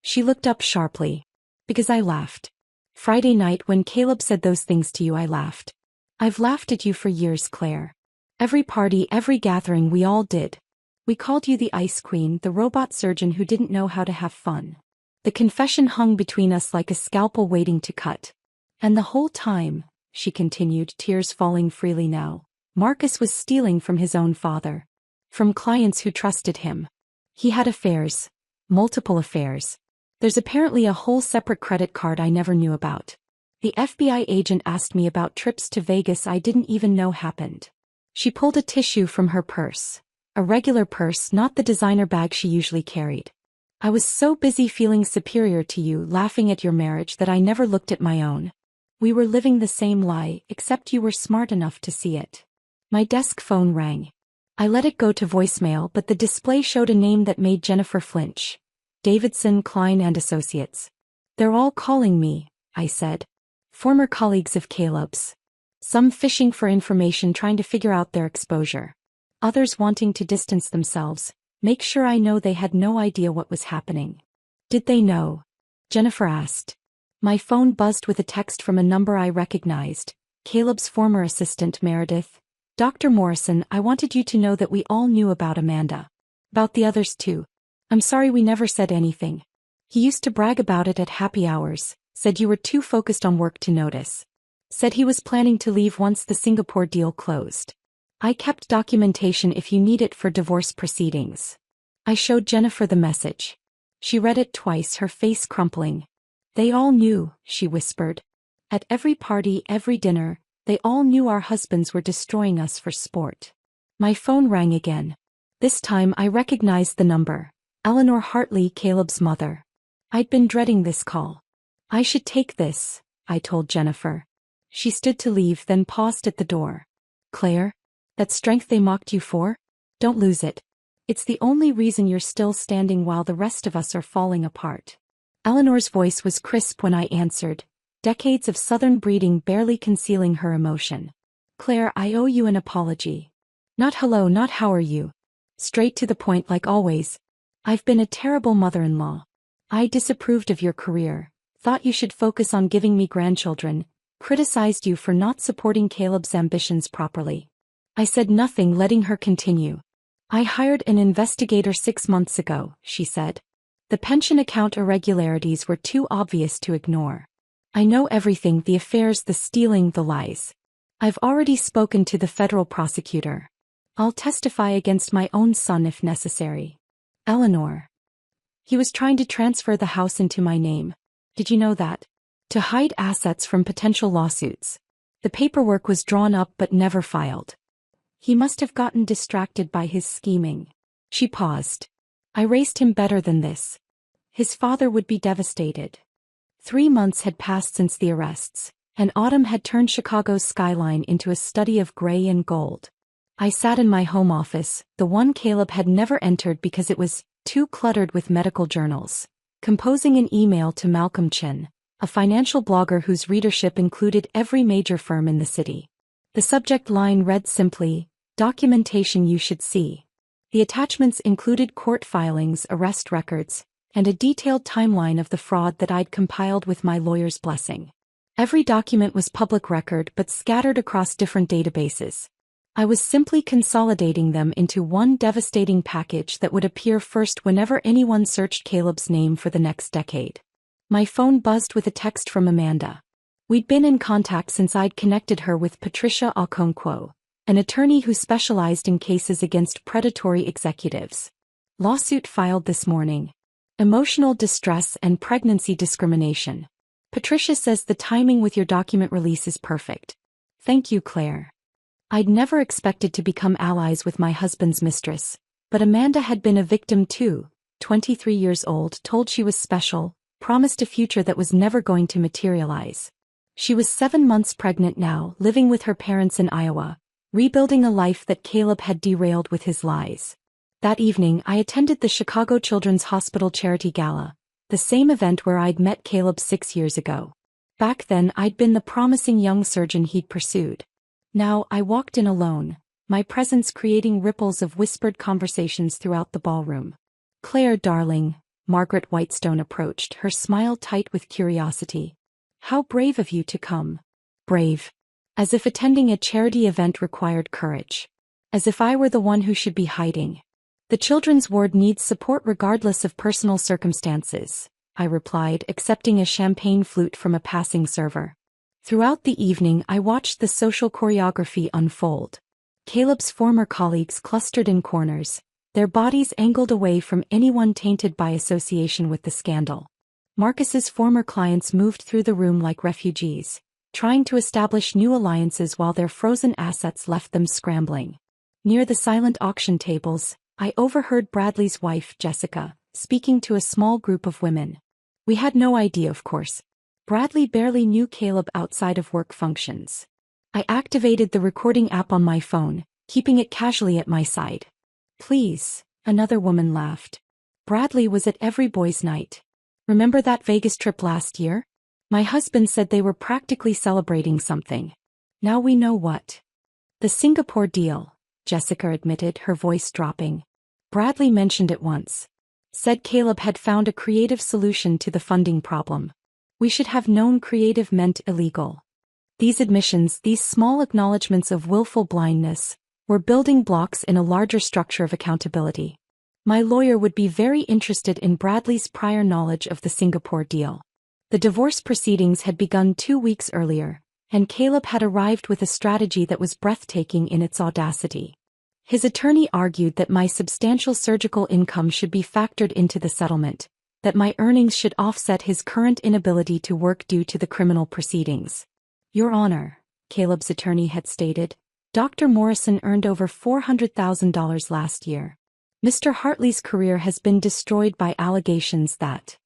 She looked up sharply. "Because I laughed. Friday night when Caleb said those things to you, I laughed. I've laughed at you for years, Claire. Every party, every gathering, we all did. We called you the Ice Queen, the robot surgeon who didn't know how to have fun. The confession hung between us like a scalpel waiting to cut. And the whole time," she continued, tears falling freely now, "Marcus was stealing from his own father. From clients who trusted him. He had affairs. Multiple affairs. There's apparently a whole separate credit card I never knew about. The FBI agent asked me about trips to Vegas I didn't even know happened." She pulled a tissue from her purse. A regular purse, not the designer bag she usually carried. "I was so busy feeling superior to you, laughing at your marriage, that I never looked at my own. We were living the same lie, except you were smart enough to see it." My desk phone rang. I let it go to voicemail, but the display showed a name that made Jennifer flinch. "Davidson, Klein and Associates." "They're all calling me," I said. "Former colleagues of Caleb's. Some fishing for information, trying to figure out their exposure. Others wanting to distance themselves, make sure I know they had no idea what was happening." "Did they know?" Jennifer asked. My phone buzzed with a text from a number I recognized. Caleb's former assistant, Meredith. "Dr. Morrison, I wanted you to know that we all knew about Amanda. About the others too. I'm sorry we never said anything." He used to brag about it at happy hours, said you were too focused on work to notice. Said he was planning to leave once the Singapore deal closed. I kept documentation if you need it for divorce proceedings. I showed Jennifer the message. She read it twice, her face crumpling. They all knew, she whispered. At every party, every dinner, they all knew our husbands were destroying us for sport. My phone rang again. This time I recognized the number. Eleanor Hartley, Caleb's mother. I'd been dreading this call. I should take this, I told Jennifer. She stood to leave, then paused at the door. Claire? That strength they mocked you for? Don't lose it. It's the only reason you're still standing while the rest of us are falling apart. Eleanor's voice was crisp when I answered, decades of Southern breeding barely concealing her emotion. Claire, I owe you an apology. Not hello, not how are you. Straight to the point like always. I've been a terrible mother-in-law. I disapproved of your career, thought you should focus on giving me grandchildren, criticized you for not supporting Caleb's ambitions properly. I said nothing, letting her continue. I hired an investigator 6 months ago, she said. The pension account irregularities were too obvious to ignore. I know everything, the affairs, the stealing, the lies. I've already spoken to the federal prosecutor. I'll testify against my own son if necessary. Eleanor. He was trying to transfer the house into my name. Did you know that? To hide assets from potential lawsuits. The paperwork was drawn up but never filed. He must have gotten distracted by his scheming. She paused. I raced him better than this. His father would be devastated. 3 months had passed since the arrests, and autumn had turned Chicago's skyline into a study of gray and gold. I sat in my home office, the one Caleb had never entered because it was too cluttered with medical journals, composing an email to Malcolm Chin, a financial blogger whose readership included every major firm in the city. The subject line read simply, documentation you should see. The attachments included court filings, arrest records, and a detailed timeline of the fraud that I'd compiled with my lawyer's blessing. Every document was public record but scattered across different databases. I was simply consolidating them into one devastating package that would appear first whenever anyone searched Caleb's name for the next decade. My phone buzzed with a text from Amanda. We'd been in contact since I'd connected her with Patricia Okonkwo, an attorney who specialized in cases against predatory executives. Lawsuit filed this morning. Emotional distress and pregnancy discrimination. Patricia says the timing with your document release is perfect. Thank you, Claire. I'd never expected to become allies with my husband's mistress, but Amanda had been a victim too, 23 years old, told she was special, promised a future that was never going to materialize. She was 7 months pregnant now, living with her parents in Iowa, rebuilding a life that Caleb had derailed with his lies. That evening I attended the Chicago Children's Hospital Charity Gala, the same event where I'd met Caleb 6 years ago. Back then I'd been the promising young surgeon he'd pursued. Now I walked in alone, my presence creating ripples of whispered conversations throughout the ballroom. Claire, darling, Margaret Whitestone approached, her smile tight with curiosity. How brave of you to come. Brave. As if attending a charity event required courage. As if I were the one who should be hiding. The children's ward needs support regardless of personal circumstances, I replied, accepting a champagne flute from a passing server. Throughout the evening I watched the social choreography unfold. Caleb's former colleagues clustered in corners, their bodies angled away from anyone tainted by association with the scandal. Marcus's former clients moved through the room like refugees, trying to establish new alliances while their frozen assets left them scrambling. Near the silent auction tables, I overheard Bradley's wife, Jessica, speaking to a small group of women. We had no idea, of course. Bradley barely knew Caleb outside of work functions. I activated the recording app on my phone, keeping it casually at my side. Please, another woman laughed. Bradley was at every boys' night. Remember that Vegas trip last year? My husband said they were practically celebrating something. Now we know what. The Singapore deal, Jessica admitted, her voice dropping. Bradley mentioned it once. Said Caleb had found a creative solution to the funding problem. We should have known creative meant illegal. These admissions, these small acknowledgments of willful blindness, were building blocks in a larger structure of accountability. My lawyer would be very interested in Bradley's prior knowledge of the Singapore deal. The divorce proceedings had begun 2 weeks earlier, and Caleb had arrived with a strategy that was breathtaking in its audacity. His attorney argued that my substantial surgical income should be factored into the settlement, that my earnings should offset his current inability to work due to the criminal proceedings. Your Honor, Caleb's attorney had stated, Dr. Morrison earned over $400,000 last year. Mr. Hartley's career has been destroyed by allegations that.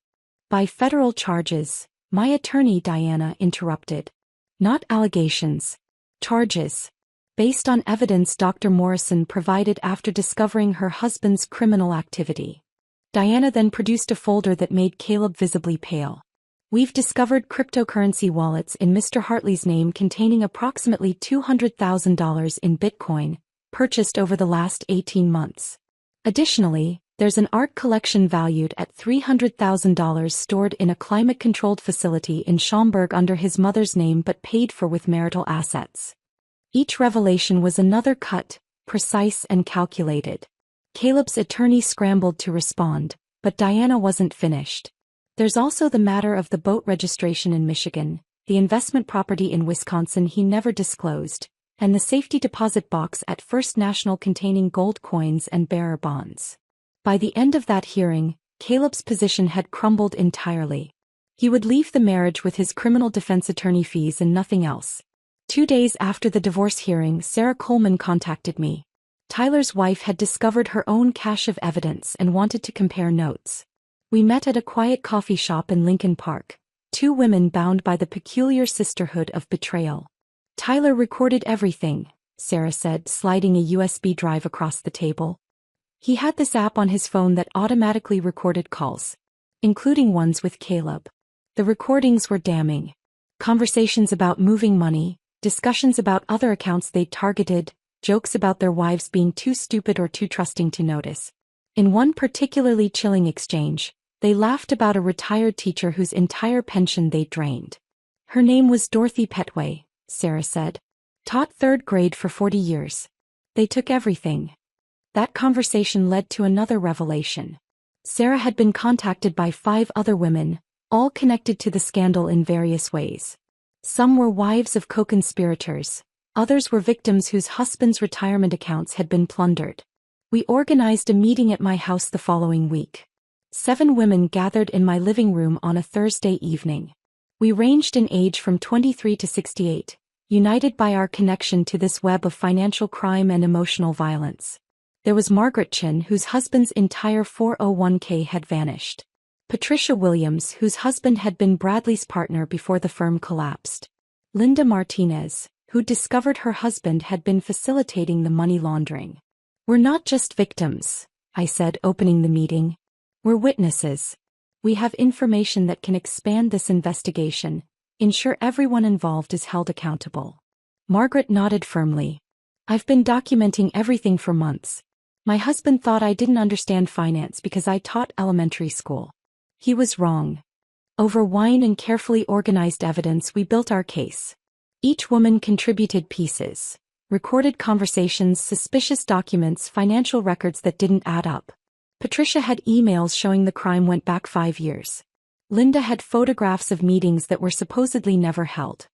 By federal charges, my attorney Diana interrupted. Not allegations. Charges. Based on evidence Dr. Morrison provided after discovering her husband's criminal activity. Diana then produced a folder that made Caleb visibly pale. We've discovered cryptocurrency wallets in Mr. Hartley's name containing approximately $200,000 in Bitcoin, purchased over the last 18 months. Additionally, there's an art collection valued at $300,000 stored in a climate-controlled facility in Schaumburg under his mother's name but paid for with marital assets. Each revelation was another cut, precise and calculated. Caleb's attorney scrambled to respond, but Diana wasn't finished. There's also the matter of the boat registration in Michigan, the investment property in Wisconsin he never disclosed, and the safety deposit box at First National containing gold coins and bearer bonds. By the end of that hearing, Caleb's position had crumbled entirely. He would leave the marriage with his criminal defense attorney fees and nothing else. 2 days after the divorce hearing, Sarah Coleman contacted me. Tyler's wife had discovered her own cache of evidence and wanted to compare notes. We met at a quiet coffee shop in Lincoln Park, 2 women bound by the peculiar sisterhood of betrayal. Tyler recorded everything, Sarah said, sliding a USB drive across the table. He had this app on his phone that automatically recorded calls, including ones with Caleb. The recordings were damning. Conversations about moving money, discussions about other accounts they'd targeted, jokes about their wives being too stupid or too trusting to notice. In one particularly chilling exchange, they laughed about a retired teacher whose entire pension they drained. Her name was Dorothy Petway, Sarah said. Taught 3rd grade for 40 years. They took everything. That conversation led to another revelation. Sarah had been contacted by 5 other women, all connected to the scandal in various ways. Some were wives of co-conspirators, others were victims whose husbands' retirement accounts had been plundered. We organized a meeting at my house the following week. 7 women gathered in my living room on a Thursday evening. We ranged in age from 23 to 68, united by our connection to this web of financial crime and emotional violence. There was Margaret Chin, whose husband's entire 401k had vanished. Patricia Williams, whose husband had been Bradley's partner before the firm collapsed. Linda Martinez, who discovered her husband had been facilitating the money laundering. We're not just victims, I said, opening the meeting. We're witnesses. We have information that can expand this investigation, ensure everyone involved is held accountable. Margaret nodded firmly. I've been documenting everything for months. My husband thought I didn't understand finance because I taught elementary school. He was wrong. Over wine and carefully organized evidence, we built our case. Each woman contributed pieces. Recorded conversations, suspicious documents, financial records that didn't add up. Patricia had emails showing the crime went back 5 years. Linda had photographs of meetings that were supposedly never held.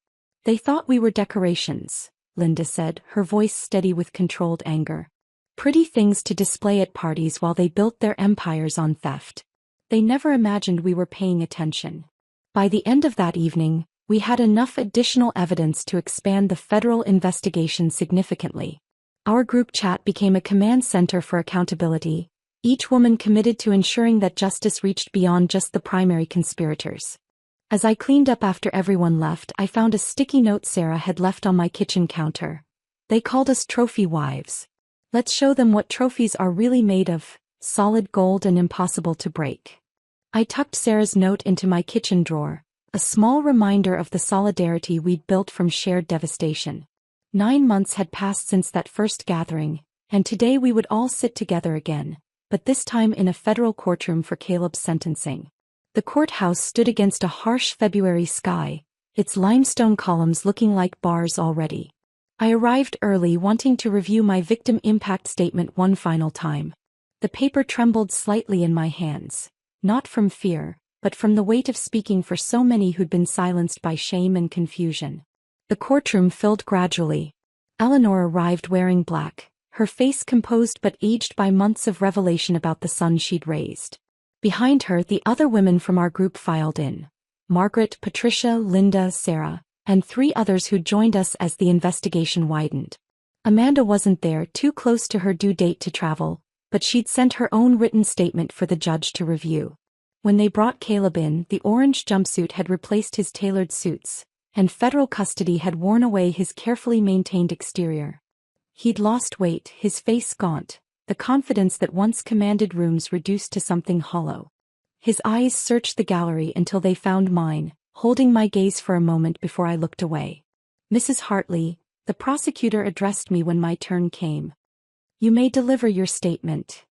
They thought we were decorations, Linda said, her voice steady with controlled anger. Pretty things to display at parties while they built their empires on theft. They never imagined we were paying attention. By the end of that evening, we had enough additional evidence to expand the federal investigation significantly. Our group chat became a command center for accountability, each woman committed to ensuring that justice reached beyond just the primary conspirators. As I cleaned up after everyone left, I found a sticky note Sarah had left on my kitchen counter. They called us trophy wives. Let's show them what trophies are really made of, solid gold and impossible to break. I tucked Sarah's note into my kitchen drawer, a small reminder of the solidarity we'd built from shared devastation. 9 months had passed since that first gathering, and today we would all sit together again, but this time in a federal courtroom for Caleb's sentencing. The courthouse stood against a harsh February sky, its limestone columns looking like bars already. I arrived early, wanting to review my victim impact statement one final time. The paper trembled slightly in my hands, not from fear, but from the weight of speaking for so many who'd been silenced by shame and confusion. The courtroom filled gradually. Eleanor arrived wearing black, her face composed but aged by months of revelation about the son she'd raised. Behind her, the other women from our group filed in. Margaret, Patricia, Linda, Sarah, and 3 others who'd joined us as the investigation widened. Amanda wasn't there, too close to her due date to travel, but she'd sent her own written statement for the judge to review. When they brought Caleb in, the orange jumpsuit had replaced his tailored suits, and federal custody had worn away his carefully maintained exterior. He'd lost weight, his face gaunt, the confidence that once commanded rooms reduced to something hollow. His eyes searched the gallery until they found mine, holding my gaze for a moment before I looked away. "Mrs. Hartley," the prosecutor addressed me when my turn came. "You may deliver your statement."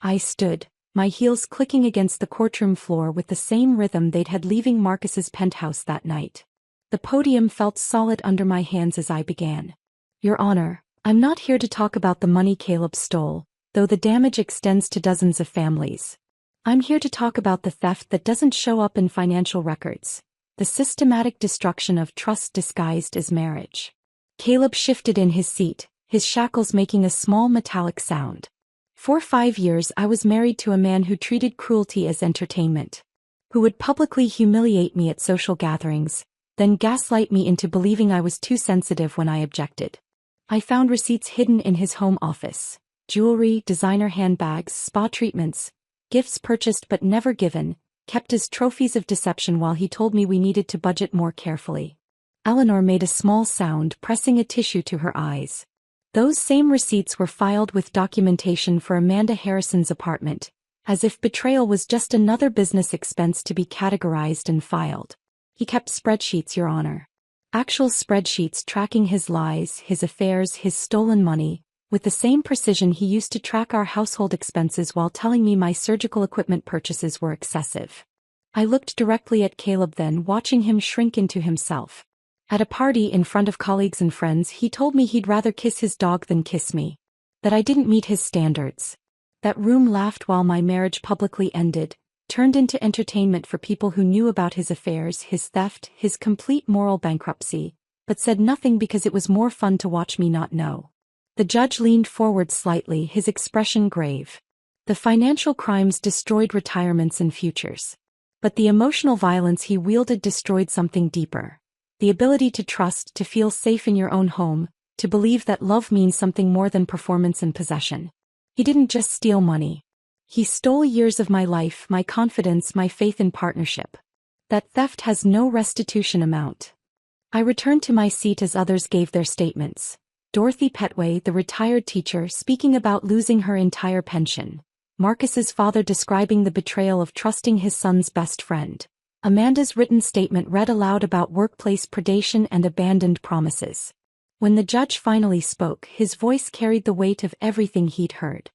I stood, my heels clicking against the courtroom floor with the same rhythm they'd had leaving Marcus's penthouse that night. The podium felt solid under my hands as I began. "Your Honor, I'm not here to talk about the money Caleb stole, though the damage extends to dozens of families. I'm here to talk about the theft that doesn't show up in financial records, the systematic destruction of trust disguised as marriage." Caleb shifted in his seat, his shackles making a small metallic sound. "For 5 years I was married to a man who treated cruelty as entertainment, who would publicly humiliate me at social gatherings, then gaslight me into believing I was too sensitive when I objected. I found receipts hidden in his home office, jewelry, designer handbags, spa treatments, gifts purchased but never given, kept as trophies of deception while he told me we needed to budget more carefully." Eleanor made a small sound, pressing a tissue to her eyes. "Those same receipts were filed with documentation for Amanda Harrison's apartment, as if betrayal was just another business expense to be categorized and filed. He kept spreadsheets, Your Honor. Actual spreadsheets tracking his lies, his affairs, his stolen money, with the same precision he used to track our household expenses while telling me my surgical equipment purchases were excessive." I looked directly at Caleb then, watching him shrink into himself. At a party in front of colleagues and friends, he told me he'd rather kiss his dog than kiss me. That I didn't meet his standards. That room laughed while my marriage publicly ended, turned into entertainment for people who knew about his affairs, his theft, his complete moral bankruptcy, but said nothing because it was more fun to watch me not know. The judge leaned forward slightly, his expression grave. "The financial crimes destroyed retirements and futures. But the emotional violence he wielded destroyed something deeper. The ability to trust, to feel safe in your own home, to believe that love means something more than performance and possession. He didn't just steal money. He stole years of my life, my confidence, my faith in partnership. That theft has no restitution amount." I returned to my seat as others gave their statements. Dorothy Petway, the retired teacher, speaking about losing her entire pension. Marcus's father describing the betrayal of trusting his son's best friend. Amanda's written statement read aloud about workplace predation and abandoned promises. When the judge finally spoke, his voice carried the weight of everything he'd heard.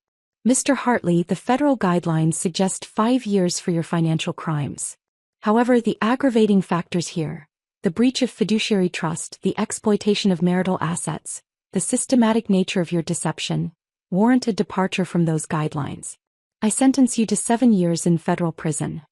"Mr. Hartley, the federal guidelines suggest 5 years for your financial crimes. However, the aggravating factors here, the breach of fiduciary trust, the exploitation of marital assets, the systematic nature of your deception, warrant a departure from those guidelines. I sentence you to 7 years in federal prison."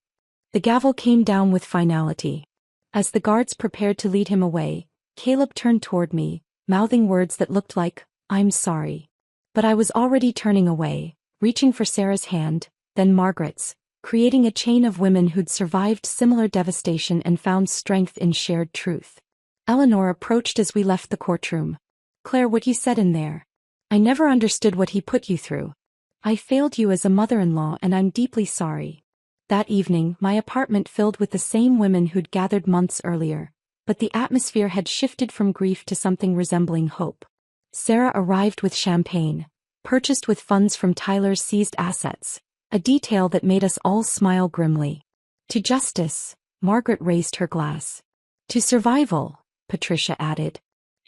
The gavel came down with finality. As the guards prepared to lead him away, Caleb turned toward me, mouthing words that looked like, "I'm sorry." But I was already turning away, reaching for Sarah's hand, then Margaret's, creating a chain of women who'd survived similar devastation and found strength in shared truth. Eleanor approached as we left the courtroom. "Claire, what you said in there. I never understood what he put you through. I failed you as a mother-in-law and I'm deeply sorry." That evening, my apartment filled with the same women who'd gathered months earlier, but the atmosphere had shifted from grief to something resembling hope. Sarah arrived with champagne, purchased with funds from Tyler's seized assets, a detail that made us all smile grimly. "To justice," Margaret raised her glass. "To survival," Patricia added.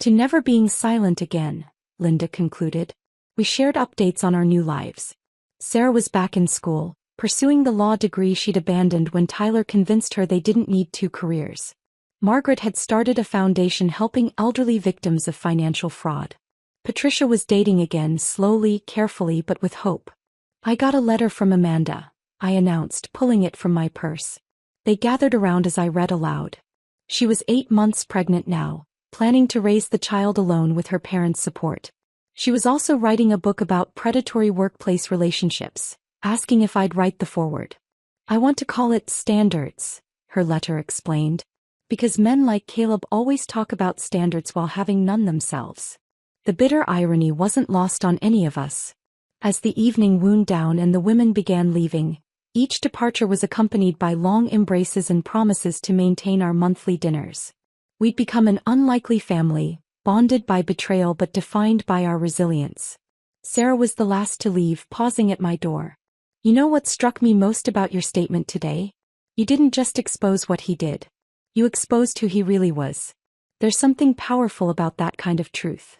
"To never being silent again," Linda concluded. We shared updates on our new lives. Sarah was back in school, pursuing the law degree she'd abandoned when Tyler convinced her they didn't need 2 careers. Margaret had started a foundation helping elderly victims of financial fraud. Patricia was dating again, slowly, carefully, but with hope. I got a letter from Amanda, I announced, pulling it from my purse. They gathered around as I read aloud. She was 8 months pregnant now, planning to raise the child alone with her parents' support. She was also writing a book about predatory workplace relationships, asking if I'd write the foreword. I want to call it Standards, her letter explained, because men like Caleb always talk about standards while having none themselves. The bitter irony wasn't lost on any of us. As the evening wound down and the women began leaving, each departure was accompanied by long embraces and promises to maintain our monthly dinners. We'd become an unlikely family, bonded by betrayal but defined by our resilience. Sarah was the last to leave, pausing at my door. You know what struck me most about your statement today? You didn't just expose what he did. You exposed who he really was. There's something powerful about that kind of truth.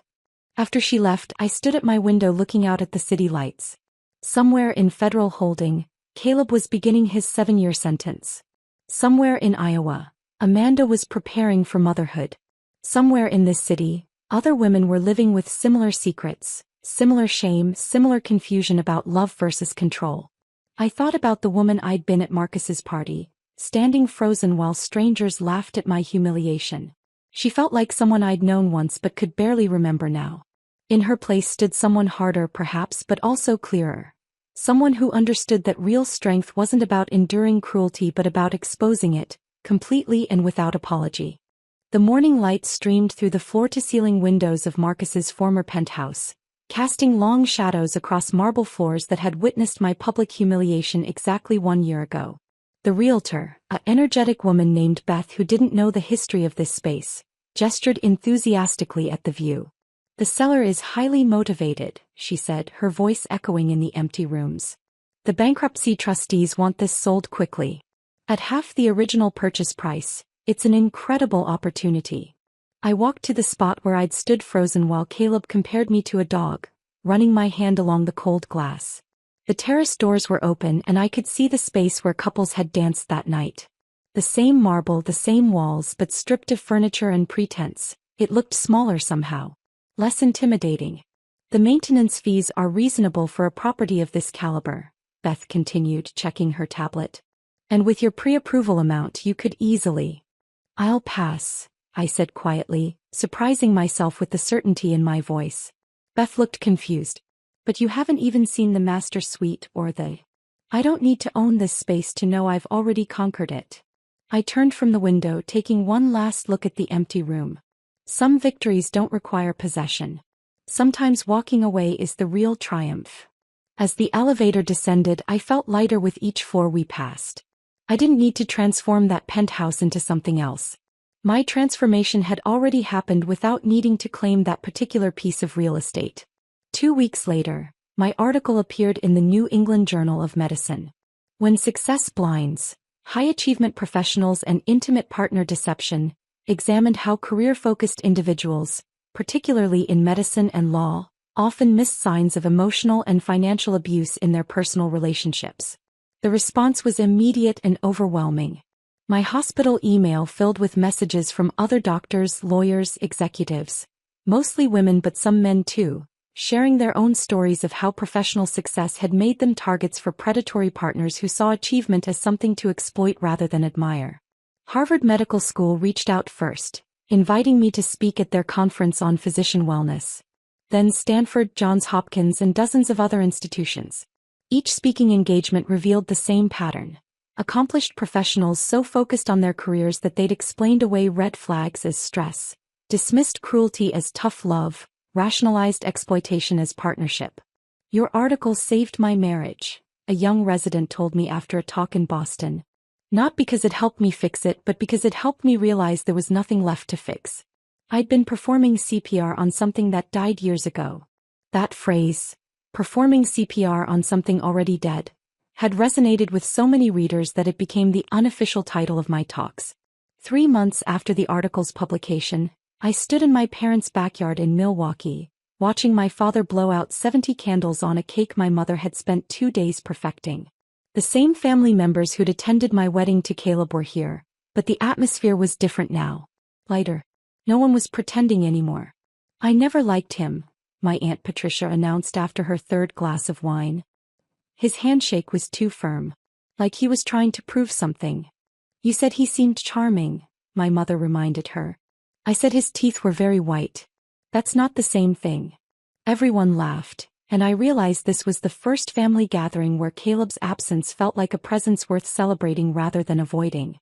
After she left, I stood at my window looking out at the city lights. Somewhere in federal holding, Caleb was beginning his 7-year sentence. Somewhere in Iowa, Amanda was preparing for motherhood. Somewhere in this city, other women were living with similar secrets, similar shame, similar confusion about love versus control. I thought about the woman I'd been at Marcus's party, standing frozen while strangers laughed at my humiliation. She felt like someone I'd known once but could barely remember now. In her place stood someone harder perhaps but also clearer. Someone who understood that real strength wasn't about enduring cruelty but about exposing it, completely and without apology. The morning light streamed through the floor-to-ceiling windows of Marcus's former penthouse, casting long shadows across marble floors that had witnessed my public humiliation exactly 1 year ago. The realtor, an energetic woman named Beth who didn't know the history of this space, gestured enthusiastically at the view. The seller is highly motivated, she said, her voice echoing in the empty rooms. The bankruptcy trustees want this sold quickly. At half the original purchase price, it's an incredible opportunity. I walked to the spot where I'd stood frozen while Caleb compared me to a dog, running my hand along the cold glass. The terrace doors were open and I could see the space where couples had danced that night. The same marble, the same walls, but stripped of furniture and pretense. It looked smaller somehow. Less intimidating. The maintenance fees are reasonable for a property of this caliber, Beth continued, checking her tablet. And with your pre-approval amount you could easily. I'll pass, I said quietly, surprising myself with the certainty in my voice. Beth looked confused. But you haven't even seen the master suite or the... I don't need to own this space to know I've already conquered it. I turned from the window, taking one last look at the empty room. Some victories don't require possession. Sometimes walking away is the real triumph. As the elevator descended, I felt lighter with each floor we passed. I didn't need to transform that penthouse into something else. My transformation had already happened without needing to claim that particular piece of real estate. 2 weeks later, my article appeared in the New England Journal of Medicine. When Success Blinds, High Achievement Professionals and Intimate Partner Deception, examined how career-focused individuals, particularly in medicine and law, often missed signs of emotional and financial abuse in their personal relationships. The response was immediate and overwhelming. My hospital email filled with messages from other doctors, lawyers, executives, mostly women but some men too, sharing their own stories of how professional success had made them targets for predatory partners who saw achievement as something to exploit rather than admire. Harvard Medical School reached out first, inviting me to speak at their conference on physician wellness. Then Stanford, Johns Hopkins, and dozens of other institutions. Each speaking engagement revealed the same pattern. Accomplished professionals so focused on their careers that they'd explained away red flags as stress, dismissed cruelty as tough love, rationalized exploitation as partnership. Your article saved my marriage, a young resident told me after a talk in Boston. Not because it helped me fix it but because it helped me realize there was nothing left to fix. I'd been performing CPR on something that died years ago. That phrase, performing CPR on something already dead, had resonated with so many readers that it became the unofficial title of my talks. 3 months after the article's publication, I stood in my parents' backyard in Milwaukee, watching my father blow out 70 candles on a cake my mother had spent 2 days perfecting. The same family members who'd attended my wedding to Caleb were here, but the atmosphere was different now. Lighter. No one was pretending anymore. I never liked him, my Aunt Patricia announced after her 3rd glass of wine. His handshake was too firm. Like he was trying to prove something. You said he seemed charming, my mother reminded her. I said his teeth were very white. That's not the same thing. Everyone laughed, and I realized this was the first family gathering where Caleb's absence felt like a presence worth celebrating rather than avoiding.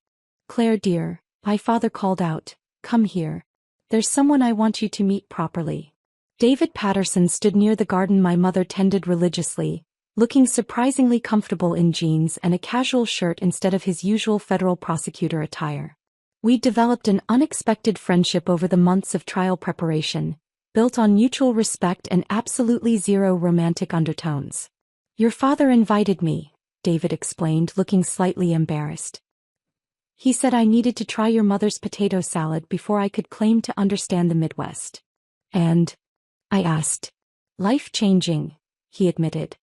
Claire dear, my father called out, come here. There's someone I want you to meet properly. David Patterson stood near the garden my mother tended religiously, looking surprisingly comfortable in jeans and a casual shirt instead of his usual federal prosecutor attire. We developed an unexpected friendship over the months of trial preparation, built on mutual respect and absolutely zero romantic undertones. Your father invited me, David explained, looking slightly embarrassed. He said I needed to try your mother's potato salad before I could claim to understand the Midwest. And? I asked. Life-changing, he admitted.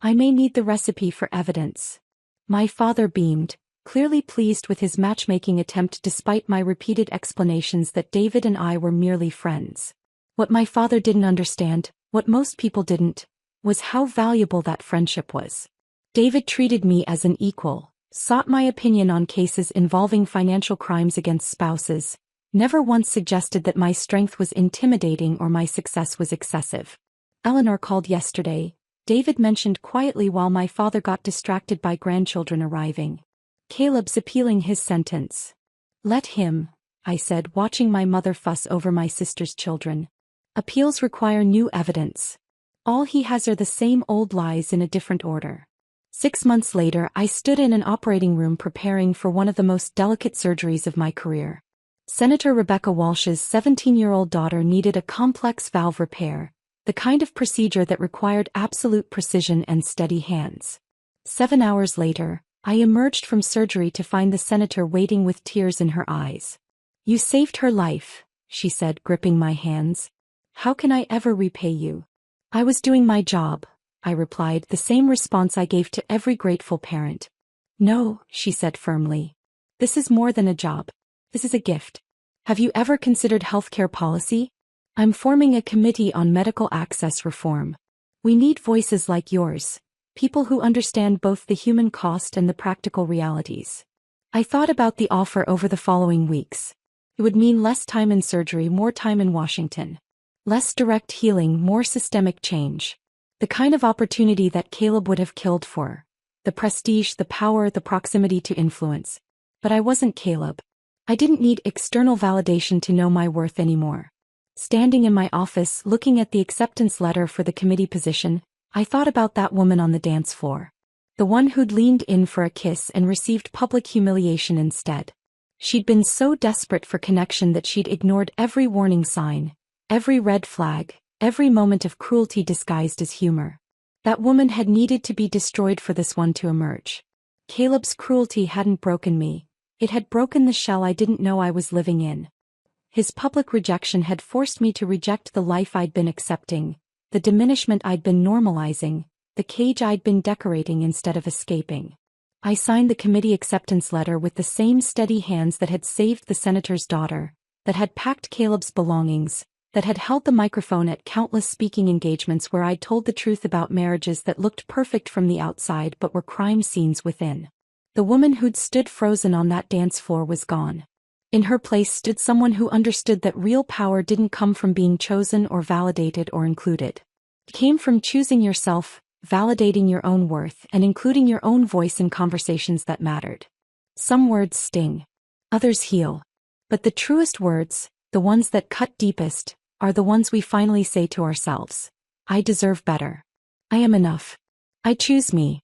I may need the recipe for evidence. My father beamed, clearly pleased with his matchmaking attempt despite my repeated explanations that David and I were merely friends. What my father didn't understand, what most people didn't, was how valuable that friendship was. David treated me as an equal, sought my opinion on cases involving financial crimes against spouses, never once suggested that my strength was intimidating or my success was excessive. Eleanor called yesterday, David mentioned quietly while my father got distracted by grandchildren arriving. Caleb's appealing his sentence. Let him, I said, watching my mother fuss over my sister's children. Appeals require new evidence. All he has are the same old lies in a different order. 6 months later, I stood in an operating room preparing for one of the most delicate surgeries of my career. Senator Rebecca Walsh's 17-year-old daughter needed a complex valve repair, the kind of procedure that required absolute precision and steady hands. 7 hours later, I emerged from surgery to find the senator waiting with tears in her eyes. You saved her life, she said, gripping my hands. How can I ever repay you? I was doing my job, I replied, the same response I gave to every grateful parent. No, she said firmly. This is more than a job. This is a gift. Have you ever considered healthcare policy? I'm forming a committee on medical access reform. We need voices like yours, people who understand both the human cost and the practical realities. I thought about the offer over the following weeks. It would mean less time in surgery, more time in Washington. Less direct healing, more systemic change. The kind of opportunity that Caleb would have killed for. The prestige, the power, the proximity to influence. But I wasn't Caleb. I didn't need external validation to know my worth anymore. Standing in my office, looking at the acceptance letter for the committee position, I thought about that woman on the dance floor. The one who'd leaned in for a kiss and received public humiliation instead. She'd been so desperate for connection that she'd ignored every warning sign, every red flag, every moment of cruelty disguised as humor. That woman had needed to be destroyed for this one to emerge. Caleb's cruelty hadn't broken me. It had broken the shell I didn't know I was living in. His public rejection had forced me to reject the life I'd been accepting, the diminishment I'd been normalizing, the cage I'd been decorating instead of escaping. I signed the committee acceptance letter with the same steady hands that had saved the senator's daughter, that had packed Caleb's belongings, that had held the microphone at countless speaking engagements where I'd told the truth about marriages that looked perfect from the outside but were crime scenes within. The woman who'd stood frozen on that dance floor was gone. In her place stood someone who understood that real power didn't come from being chosen or validated or included. It came from choosing yourself, validating your own worth, and including your own voice in conversations that mattered. Some words sting. Others heal. But the truest words, the ones that cut deepest, are the ones we finally say to ourselves. I deserve better. I am enough. I choose me.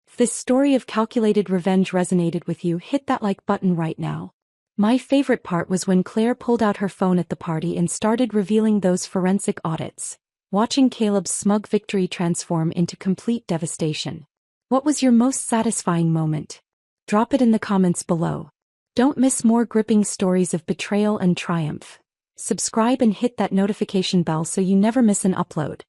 If this story of calculated revenge resonated with you, hit that like button right now. My favorite part was when Claire pulled out her phone at the party and started revealing those forensic audits, watching Caleb's smug victory transform into complete devastation. What was your most satisfying moment? Drop it in the comments below. Don't miss more gripping stories of betrayal and triumph. Subscribe and hit that notification bell so you never miss an upload.